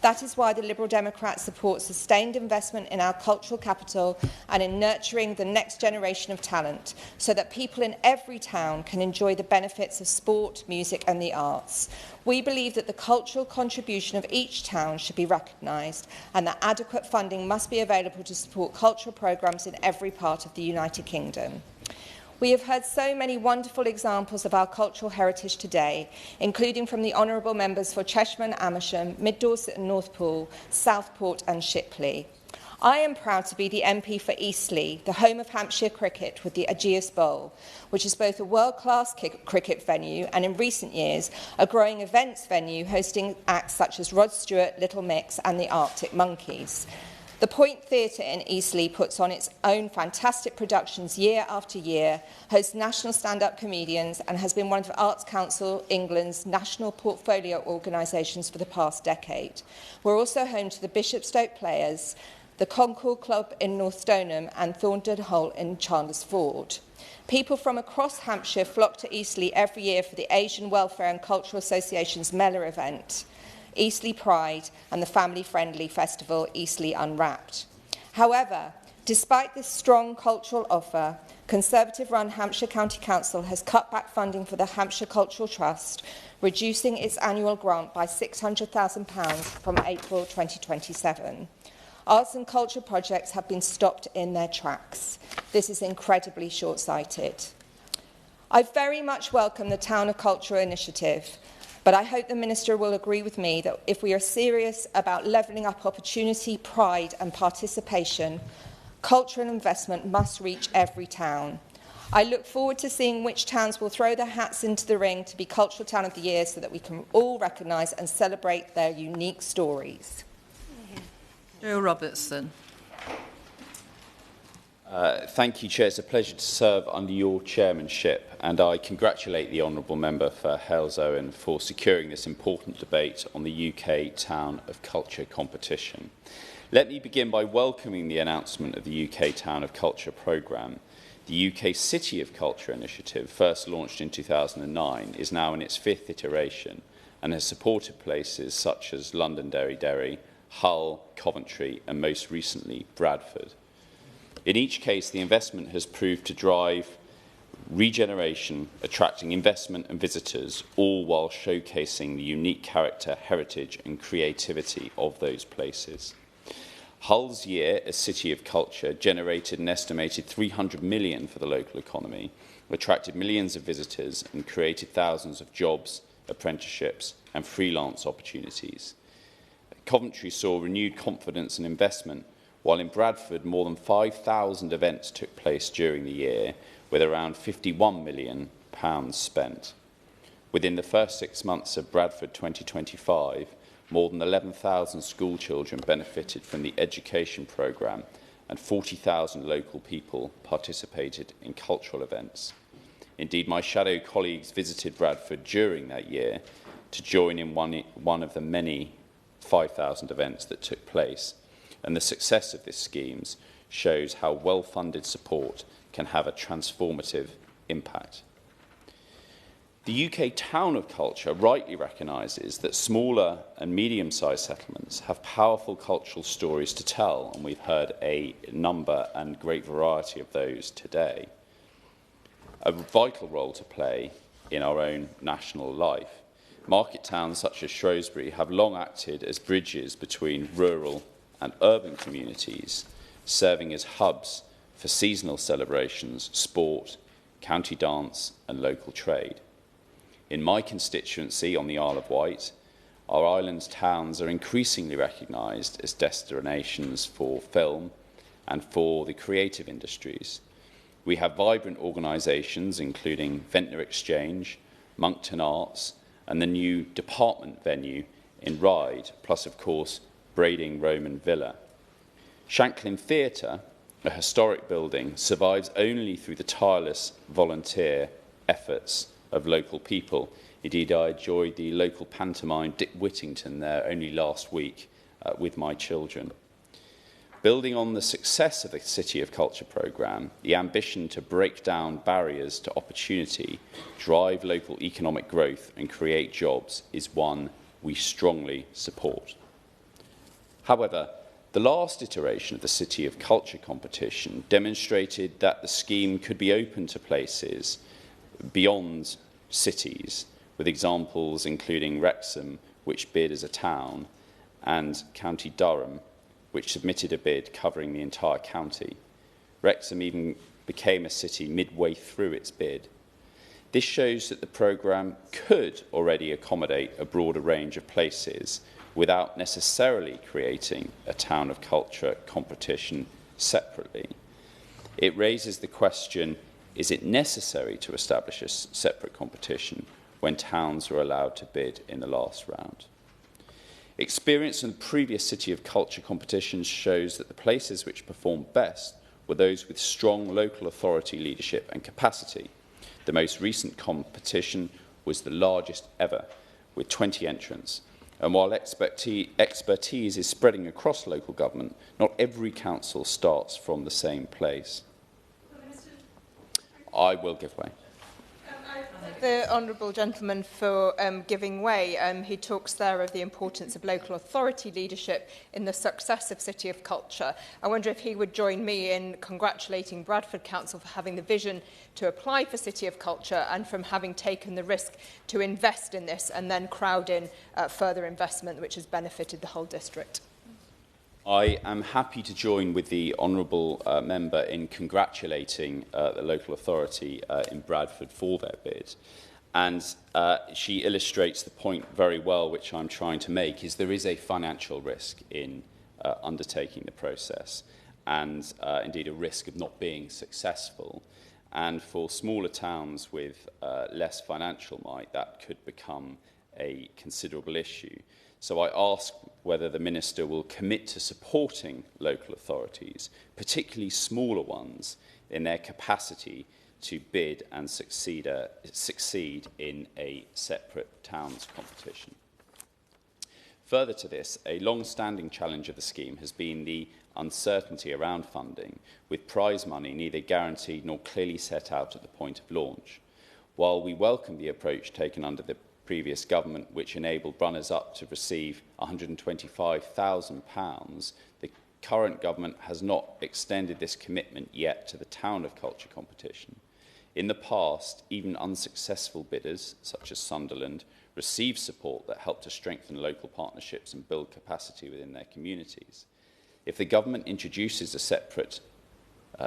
That is why the Liberal Democrats support sustained investment in our cultural capital and in nurturing the next generation of talent, so that people in every town can enjoy the benefits of sport, music and the arts. We believe that the cultural contribution of each town should be recognised, and that adequate funding must be available to support cultural programmes in every part of the United Kingdom. We have heard so many wonderful examples of our cultural heritage today, including from the honourable members for Chesham and Amersham, Mid Dorset and Northpool, Southport and Shipley. I am proud to be the MP for Eastleigh, the home of Hampshire cricket with the Ageas Bowl, which is both a world-class cricket venue and in recent years a growing events venue hosting acts such as Rod Stewart, Little Mix and the Arctic Monkeys. The Point Theatre in Eastleigh puts on its own fantastic productions year after year, hosts national stand-up comedians and has been one of Arts Council England's national portfolio organisations for the past decade. We're also home to the Bishopstoke Players, the Concord Club in North Stoneham and Thorndon Hall in Chandler's Ford. People from across Hampshire flock to Eastleigh every year for the Asian Welfare and Cultural Association's Mellor event, Eastleigh Pride and the family-friendly festival Eastleigh Unwrapped. However, despite this strong cultural offer, Conservative-run Hampshire County Council has cut back funding for the Hampshire Cultural Trust, reducing its annual grant by £600,000 from April 2027. Arts and culture projects have been stopped in their tracks. This is incredibly short-sighted. I very much welcome the Town of Culture initiative, but I hope the Minister will agree with me that if we are serious about levelling up opportunity, pride and participation, cultural investment must reach every town. I look forward to seeing which towns will throw their hats into the ring to be Cultural Town of the Year so that we can all recognise and celebrate their unique stories. Joe Robertson. Thank you, Chair. It's a pleasure to serve under your chairmanship, and I congratulate the Honourable Member for Halesowen for securing this important debate on the UK Town of Culture competition. Let me begin by welcoming the announcement of the UK Town of Culture programme. The UK City of Culture initiative, first launched in 2009, is now in its 5th iteration and has supported places such as Londonderry, Hull, Coventry and most recently Bradford. In each case, the investment has proved to drive regeneration, attracting investment and visitors, all while showcasing the unique character, heritage and creativity of those places. Hull's year as City of Culture generated an estimated £300 million for the local economy, attracted millions of visitors and created thousands of jobs, apprenticeships and freelance opportunities. Coventry saw renewed confidence and investment, while in Bradford more than 5,000 events took place during the year, with around £51 million spent. Within the first 6 months of Bradford 2025, more than 11,000 school children benefited from the education programme and 40,000 local people participated in cultural events. Indeed, my shadow colleagues visited Bradford during that year to join in one of the many 5,000 events that took place, and the success of this scheme shows how well-funded support can have a transformative impact. The UK Town of Culture rightly recognises that smaller and medium-sized settlements have powerful cultural stories to tell, and we've heard a number and great variety of those today. A vital role to play in our own national life. Market towns such as Shrewsbury have long acted as bridges between rural and urban communities, serving as hubs for seasonal celebrations, sport, county dance and local trade. In my constituency on the Isle of Wight, our island towns are increasingly recognised as destinations for film and for the creative industries. We have vibrant organisations including Ventnor Exchange, Moncton Arts and the new department venue in Ryde, plus of course Brading Roman Villa. Shanklin Theatre, a historic building, survives only through the tireless volunteer efforts of local people. Indeed, I enjoyed the local pantomime Dick Whittington there only last week with my children. Building on the success of the City of Culture programme, the ambition to break down barriers to opportunity, drive local economic growth and create jobs is one we strongly support. However, the last iteration of the City of Culture competition demonstrated that the scheme could be open to places beyond cities, with examples including Wrexham, which bid as a town, and County Durham, which submitted a bid covering the entire county. Wrexham even became a city midway through its bid. This shows that the programme could already accommodate a broader range of places without necessarily creating a town of culture competition separately. It raises the question, is it necessary to establish a separate competition when towns were allowed to bid in the last round? Experience in the previous City of Culture competitions shows that the places which performed best were those with strong local authority leadership and capacity. The most recent competition was the largest ever, with 20 entrants. And while expertise is spreading across local government, not every council starts from the same place. I will give way. The honourable gentleman for giving way. He talks there of the importance of local authority leadership in the success of City of Culture. I wonder if he would join me in congratulating Bradford Council for having the vision to apply for City of Culture and from having taken the risk to invest in this and then crowd in further investment which has benefited the whole district. I am happy to join with the honourable member in congratulating the local authority in Bradford for their bid. And she illustrates the point very well, which I'm trying to make, is there is a financial risk in undertaking the process and indeed a risk of not being successful. And for smaller towns with less financial might, that could become a considerable issue. So I ask whether the Minister will commit to supporting local authorities, particularly smaller ones, in their capacity to bid and succeed in a separate towns competition. Further to this, a long-standing challenge of the scheme has been the uncertainty around funding, with prize money neither guaranteed nor clearly set out at the point of launch. While we welcome the approach taken under the previous government, which enabled runners-up to receive £125,000, the current government has not extended this commitment yet to the Town of Culture competition. In the past, even unsuccessful bidders, such as Sunderland, received support that helped to strengthen local partnerships and build capacity within their communities. If the government introduces a separate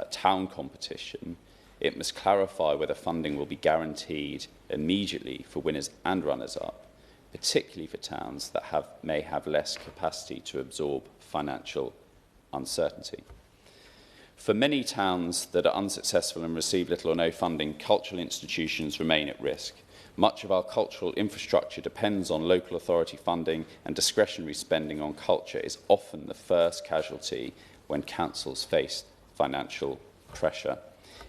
town competition, it must clarify whether funding will be guaranteed immediately for winners and runners-up, particularly for towns that may have less capacity to absorb financial uncertainty. For many towns that are unsuccessful and receive little or no funding, cultural institutions remain at risk. Much of our cultural infrastructure depends on local authority funding, and discretionary spending on culture is often the first casualty when councils face financial pressure.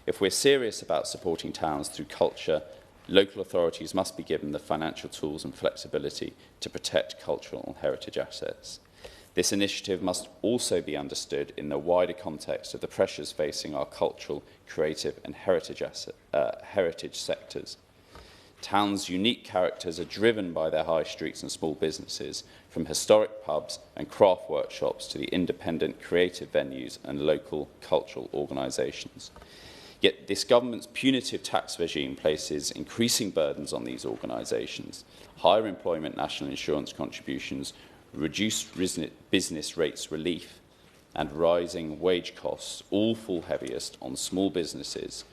If we're serious about supporting towns through culture, local authorities must be given the financial tools and flexibility to protect cultural and heritage assets. This initiative must also be understood in the wider context of the pressures facing our cultural, creative and heritage sectors. Towns' unique characters are driven by their high streets and small businesses, from historic pubs and craft workshops to the independent creative venues and local cultural organisations. Yet this government's punitive tax regime places increasing burdens on these organisations. Higher employment national insurance contributions, reduced business rates relief and rising wage costs all fall heaviest on small businesses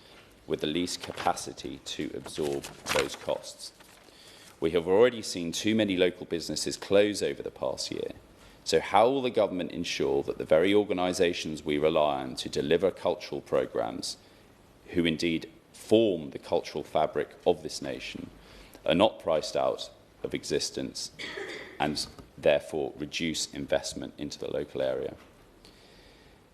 with the least capacity to absorb those costs. We have already seen too many local businesses close over the past year. So how will the government ensure that the very organisations we rely on to deliver cultural programmes, who indeed form the cultural fabric of this nation, are not priced out of existence and therefore reduce investment into the local area?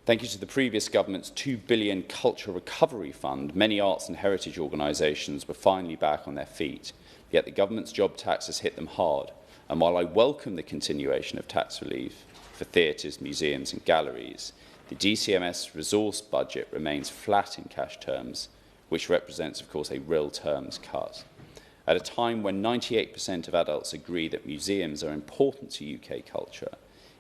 Thank you to the previous government's £2 billion Culture Recovery Fund, many arts and heritage organisations were finally back on their feet, yet the government's job tax has hit them hard. And while I welcome the continuation of tax relief for theatres, museums and galleries, the DCMS resource budget remains flat in cash terms, which represents, of course, a real terms cut. At a time when 98% of adults agree that museums are important to UK culture,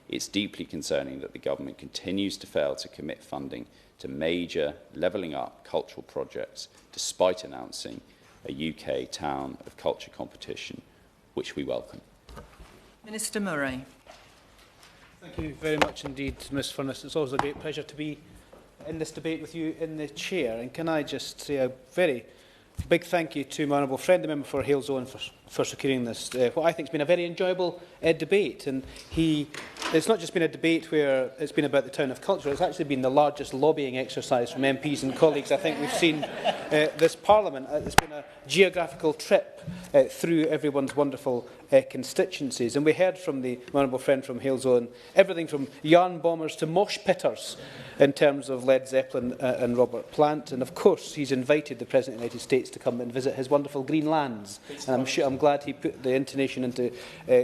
it's deeply concerning that the government continues to fail to commit funding to major levelling up cultural projects, despite announcing a UK Town of Culture competition, which we welcome. Minister Murray. Thank you very much indeed, Ms Furness. It's always a great pleasure to be in this debate with you in the chair. And can I just say a very big thank you to my honourable friend, the member for Hales Owen, for securing this, what I think has been a very enjoyable debate. And it's not just been a debate where it's been about the Town of Culture, it's actually been the largest lobbying exercise from MPs and colleagues I think we've seen this Parliament. It's been a geographical trip through everyone's wonderful constituencies. And we heard from my honourable friend from Hales Owen everything from yarn bombers to mosh pitters in terms of Led Zeppelin and Robert Plant. And of course, he's invited the President of the United States to come and visit his wonderful green lands. And I'm glad he put the intonation into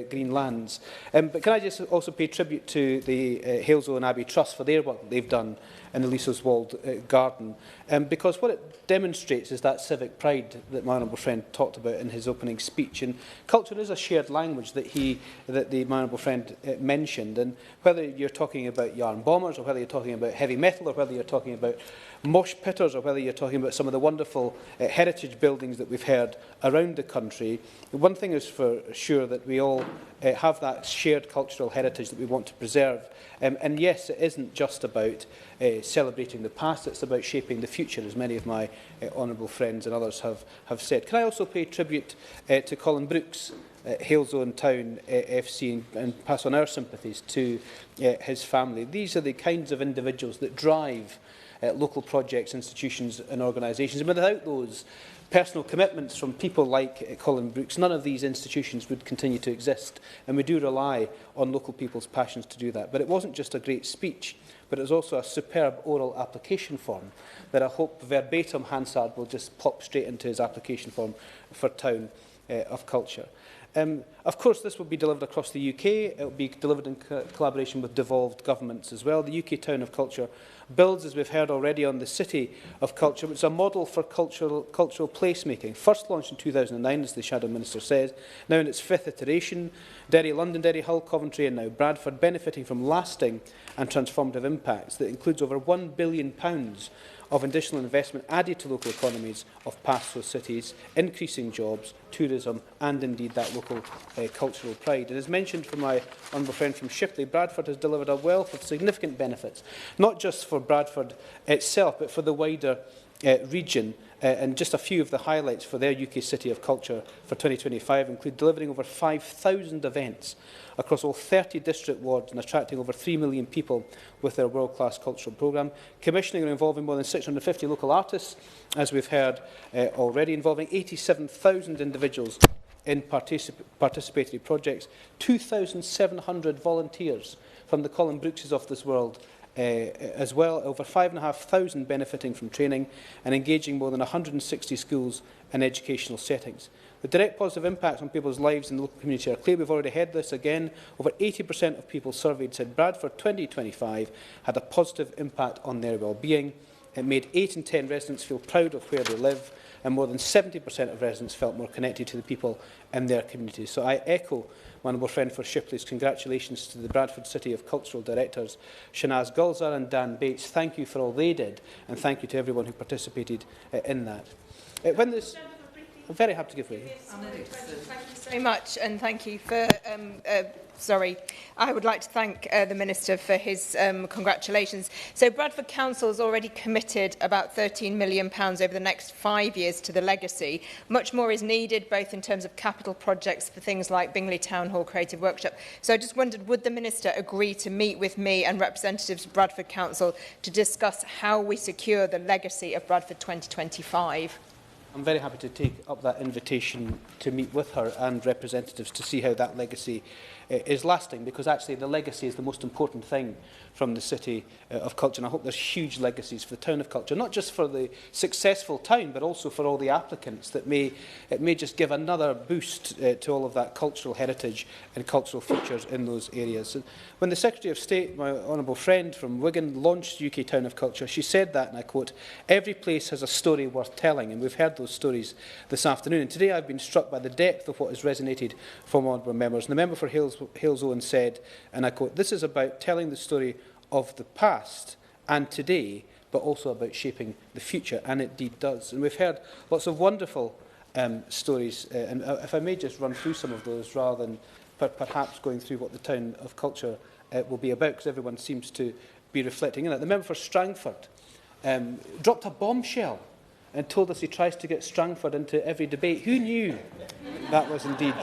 green lands. But can I just also pay tribute to the Hales Owen Abbey Trust for their work they've done in the Lieselswald Garden, because what it demonstrates is that civic pride that my honourable friend talked about in his opening speech. And culture is a shared language that my honourable friend mentioned. And whether you're talking about yarn bombers, or whether you're talking about heavy metal, or whether you're talking about mosh pitters, or whether you're talking about some of the wonderful heritage buildings that we've heard around the country, one thing is for sure, that we all have that shared cultural heritage that we want to preserve. And yes, it isn't just about celebrating the past, it's about shaping the future, as many of my honourable friends and others have said. Can I also pay tribute to Colin Brooks, Hales Owen Town FC, and pass on our sympathies to his family. These are the kinds of individuals that drive local projects, institutions and organisations. And without those personal commitments from people like Colin Brooks, none of these institutions would continue to exist. And we do rely on local people's passions to do that. But it wasn't just a great speech, but it was also a superb oral application form that I hope verbatim Hansard will just pop straight into his application form for Town of Culture. Of course, this will be delivered across the UK. It will be delivered in collaboration with devolved governments as well. The UK Town of Culture builds, as we've heard already, on the City of Culture, which is a model for cultural placemaking. First launched in 2009, as the Shadow Minister says, now in its fifth iteration. Derry, London, Derry, Hull, Coventry and now Bradford, benefiting from lasting and transformative impacts that includes over £1 billion of additional investment added to local economies of pastoral cities, increasing jobs, tourism and indeed that local cultural pride. And as mentioned from my honourable friend from Shipley, Bradford has delivered a wealth of significant benefits, not just for Bradford itself, but for the wider region. And just a few of the highlights for their UK City of Culture for 2025 include delivering over 5,000 events across all 30 district wards and attracting over 3 million people with their world-class cultural programme, commissioning and involving more than 650 local artists, as we've heard already, involving 87,000 individuals in participatory projects, 2,700 volunteers from the Colin Brookses of this world as well, over 5,500 benefiting from training and engaging more than 160 schools and educational settings. The direct positive impacts on people's lives in the local community are clear. We've already heard this again. Over 80% of people surveyed said Bradford 2025 had a positive impact on their well-being. It made 8 in 10 residents feel proud of where they live, and more than 70% of residents felt more connected to the people in their communities. So I echo my honourable friend for Shipley's congratulations to the Bradford City of Cultural Directors, Shanaz Gulzar and Dan Bates. Thank you for all they did, and thank you to everyone who participated in that. I'm very happy to give way. Thank you so much, and thank you for... I would like to thank the Minister for his congratulations. So Bradford Council has already committed about £13 million over the next 5 years to the legacy. Much more is needed, both in terms of capital projects for things like Bingley Town Hall Creative Workshop. So I just wondered, would the Minister agree to meet with me and representatives of Bradford Council to discuss how we secure the legacy of Bradford 2025? I'm very happy to take up that invitation to meet with her and representatives to see how that legacy is lasting, because actually the legacy is the most important thing from the City of Culture. And I hope there's huge legacies for the Town of Culture, not just for the successful town, but also for all the applicants that it may just give another boost to all of that cultural heritage and cultural features in those areas. And when the Secretary of State, my honourable friend from Wigan, launched UK Town of Culture, she said that, and I quote, "Every place has a story worth telling," and we've heard those stories this afternoon. And today I've been struck by the depth of what has resonated from honourable members. And the member for Halesowen said, and I quote, "This is about telling the story of the past and today, but also about shaping the future," and it indeed does. And we've heard lots of wonderful stories, and if I may just run through some of those rather than perhaps going through what the Town of Culture will be about, because everyone seems to be reflecting in it. The member for Strangford dropped a bombshell and told us he tries to get Strangford into every debate. Who knew that was indeed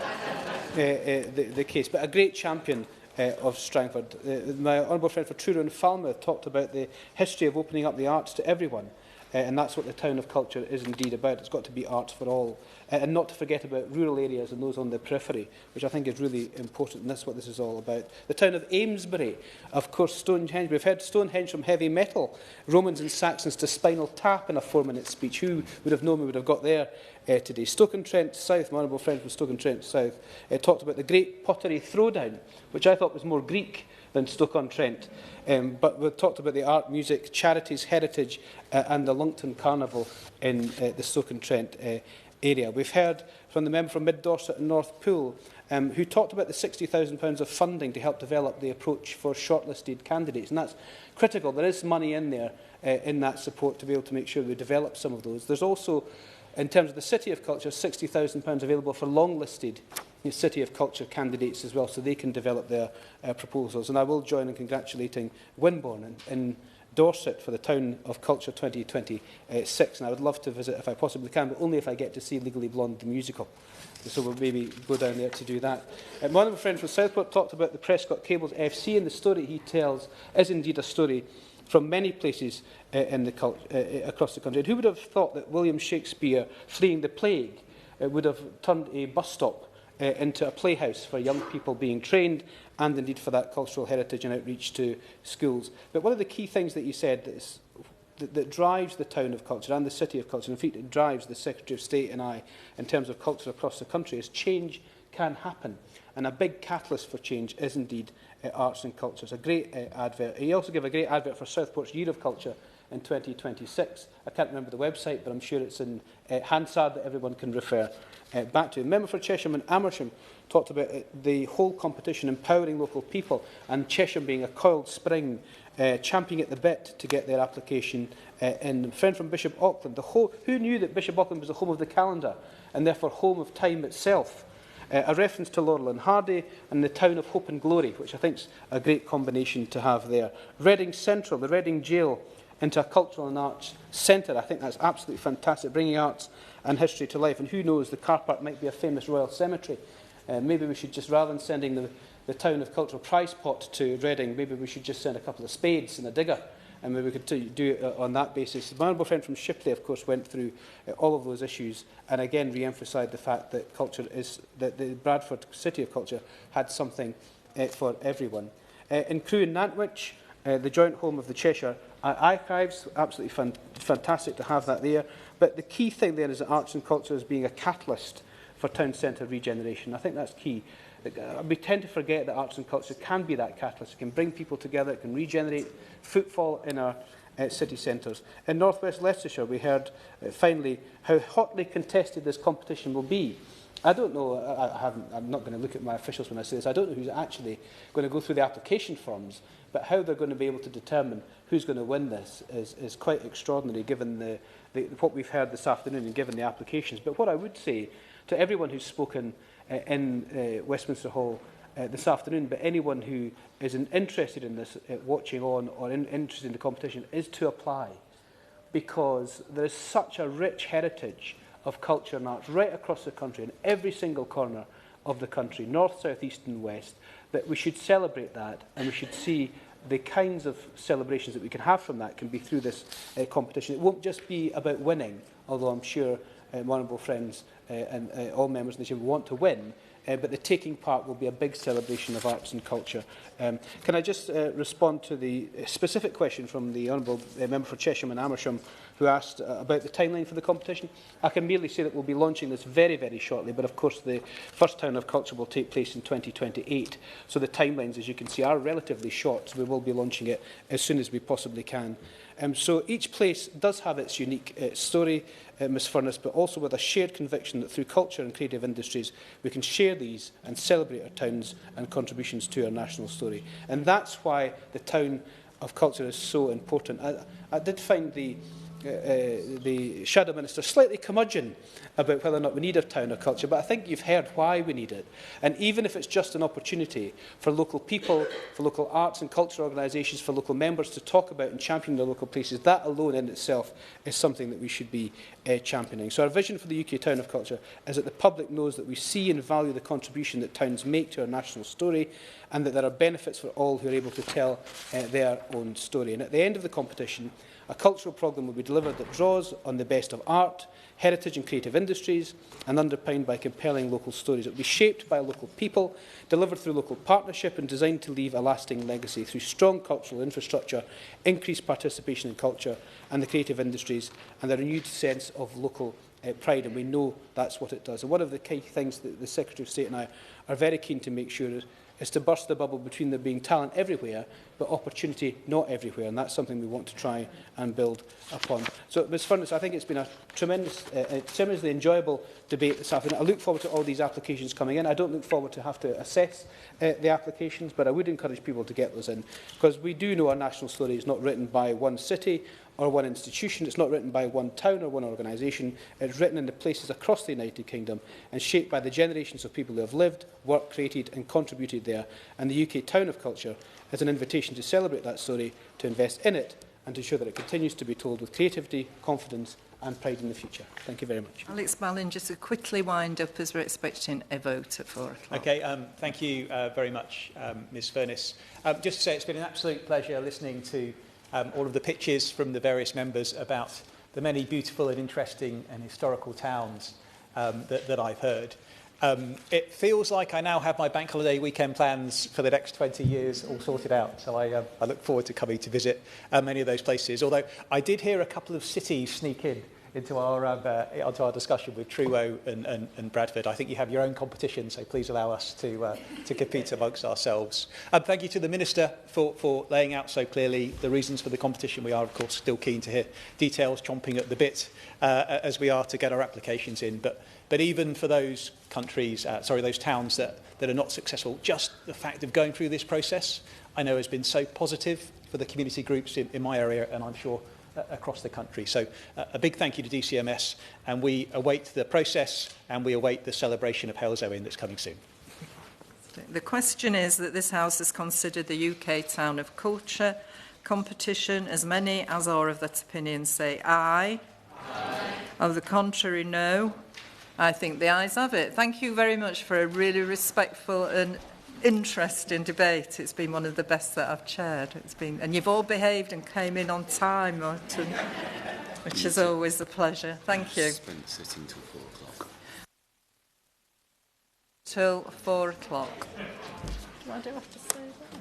the case? But a great champion of Strangford. My honourable friend for Truro and Falmouth talked about the history of opening up the arts to everyone, and that's what the Town of Culture is indeed about. It's got to be arts for all, and not to forget about rural areas and those on the periphery, which I think is really important, and that's what this is all about. The town of Amesbury, of course, Stonehenge. We've heard Stonehenge from heavy metal, Romans and Saxons to Spinal Tap in a 4-minute speech. Who would have known we would have got there today? Stoke-on-Trent South, my honourable friend from Stoke-on-Trent South, talked about the Great Pottery Throwdown, which I thought was more Greek than Stoke-on-Trent. But we talked about the art, music, charities, heritage, and the Lungton Carnival in the Stoke-on-Trent area. We've heard from the member from Mid Dorset and North Pool, who talked about the £60,000 of funding to help develop the approach for shortlisted candidates. And that's critical. There is money in there in that support to be able to make sure we develop some of those. There's also, in terms of the City of Culture, £60,000 available for long-listed City of Culture candidates as well, so they can develop their proposals. And I will join in congratulating Winbourne in Dorset for the Town of Culture 2026. And I would love to visit if I possibly can, but only if I get to see Legally Blonde, the musical. So we'll maybe go down there to do that. One of my friends from Southport talked about the Prescott Cables FC, and the story he tells is indeed a story from many places across the country. And who would have thought that William Shakespeare, fleeing the plague, would have turned a bus stop into a playhouse for young people being trained, and indeed for that cultural heritage and outreach to schools. But one of the key things that you said that drives the Town of Culture and the City of Culture, in fact it drives the Secretary of State and I in terms of culture across the country, is change can happen. And a big catalyst for change is indeed arts and culture. It's a great advert. He also gave a great advert for Southport's Year of Culture in 2026. I can't remember the website, but I'm sure it's in Hansard that everyone can refer back to. Member for Chesham and Amersham talked about the whole competition empowering local people, and Chesham being a coiled spring, championing at the bit to get their application in. A friend from Bishop Auckland, who knew that Bishop Auckland was the home of the calendar and therefore home of time itself? A reference to Laurel and Hardy and the Town of Hope and Glory, which I think is a great combination to have there. Reading Central, the Reading Jail, into a cultural and arts centre. I think that's absolutely fantastic, bringing arts and history to life. And who knows, the car park might be a famous royal cemetery. Maybe we should just, rather than sending the Town of Cultural prize pot to Reading, maybe we should just send a couple of spades and a digger, and maybe we could do it on that basis. My honourable friend from Shipley, of course, went through all of those issues, and again re-emphasised the fact that culture is, that the Bradford City of Culture had something for everyone. In Crewe and Nantwich, the joint home of the Cheshire Archives. Absolutely fantastic to have that there. But the key thing there is that arts and culture is being a catalyst for town centre regeneration. I think that's key. We tend to forget that arts and culture can be that catalyst. It can bring people together, it can regenerate footfall in our city centres. In North West Leicestershire, we heard finally how hotly contested this competition will be. I don't know, I'm not going to look at my officials when I say this, I don't know who's actually going to go through the application forms, but how they're going to be able to determine who's going to win this is quite extraordinary given what we've heard this afternoon and given the applications. But what I would say to everyone who's spoken in Westminster Hall this afternoon, but anyone who is interested in this, watching on or interested in the competition, is to apply, because there is such a rich heritage of culture and arts right across the country, in every single corner of the country, north, south, east and west, that we should celebrate that, and we should see the kinds of celebrations that we can have from that can be through this competition. It won't just be about winning, although I'm sure my honourable friends and all members of the chamber want to win, but the taking part will be a big celebration of arts and culture. Can I just respond to the specific question from the honourable member for Chesham and Amersham, who asked about the timeline for the competition? I can merely say that we'll be launching this very, very shortly, but of course the first Town of Culture will take place in 2028, so the timelines, as you can see, are relatively short, so we will be launching it as soon as we possibly can. So each place does have its unique story, Ms Furness, but also with a shared conviction that through culture and creative industries we can share these and celebrate our towns and contributions to our national story. And that's why the Town of Culture is so important. I did find the Shadow Minister slightly curmudgeon about whether or not we need a Town of Culture, but I think you've heard why we need it. And even if it's just an opportunity for local people, for local arts and culture organisations, for local members to talk about and champion their local places, that alone in itself is something that we should be championing. So our vision for the UK Town of Culture is that the public knows that we see and value the contribution that towns make to our national story, and that there are benefits for all who are able to tell their own story. And at the end of the competition, a cultural programme will be delivered that draws on the best of art, heritage and creative industries, and underpinned by compelling local stories. It will be shaped by local people, delivered through local partnership and designed to leave a lasting legacy through strong cultural infrastructure, increased participation in culture and the creative industries, and a renewed sense of local pride, and we know that's what it does. And one of the key things that the Secretary of State and I are very keen to make sure is to burst the bubble between there being talent everywhere, but opportunity not everywhere, and that's something we want to try and build upon. So, Ms Furness, I think it's been a tremendously enjoyable debate this afternoon. I look forward to all these applications coming in. I don't look forward to have to assess the applications, but I would encourage people to get those in, because we do know our national story is not written by one city or one institution. It's not written by one town or one organisation. It's written in the places across the United Kingdom and shaped by the generations of people who have lived, worked, created and contributed there. And the UK Town of Culture is an invitation to celebrate that story, to invest in it and to ensure that it continues to be told with creativity, confidence and pride in the future. Thank you very much. Alex Ballin, just to quickly wind up as we're expecting a vote at 4 o'clock. Okay, thank you very much, Ms Furness. Just to say it's been an absolute pleasure listening to all of the pitches from the various members about the many beautiful and interesting and historical towns that I've heard. It feels like I now have my bank holiday weekend plans for the next 20 years all sorted out, so I look forward to coming to visit many of those places, although I did hear a couple of cities sneak in into our discussion with Truro and Bradford. I think you have your own competition, so please allow us to compete amongst ourselves. Thank you to the Minister for laying out so clearly the reasons for the competition. We are, of course, still keen to hear details, chomping at the bit, as we are to get our applications in. But even for those those towns that are not successful, just the fact of going through this process, I know has been so positive for the community groups in my area, and I'm sure across the country. So a big thank you to DCMS, and we await the process and we await the celebration of Hales Owen that's coming soon. The question is that this House has considered the UK Town of Culture competition. As many as are of that opinion say aye. Aye. Of the contrary, no. I think the ayes have it. Thank you very much for a really respectful and interesting debate. It's been one of the best that I've chaired. And you've all behaved and came in on time, Martin, which is always a pleasure. Thank you. Spent sitting till 4 o'clock. Till 4 o'clock. I do have to say that.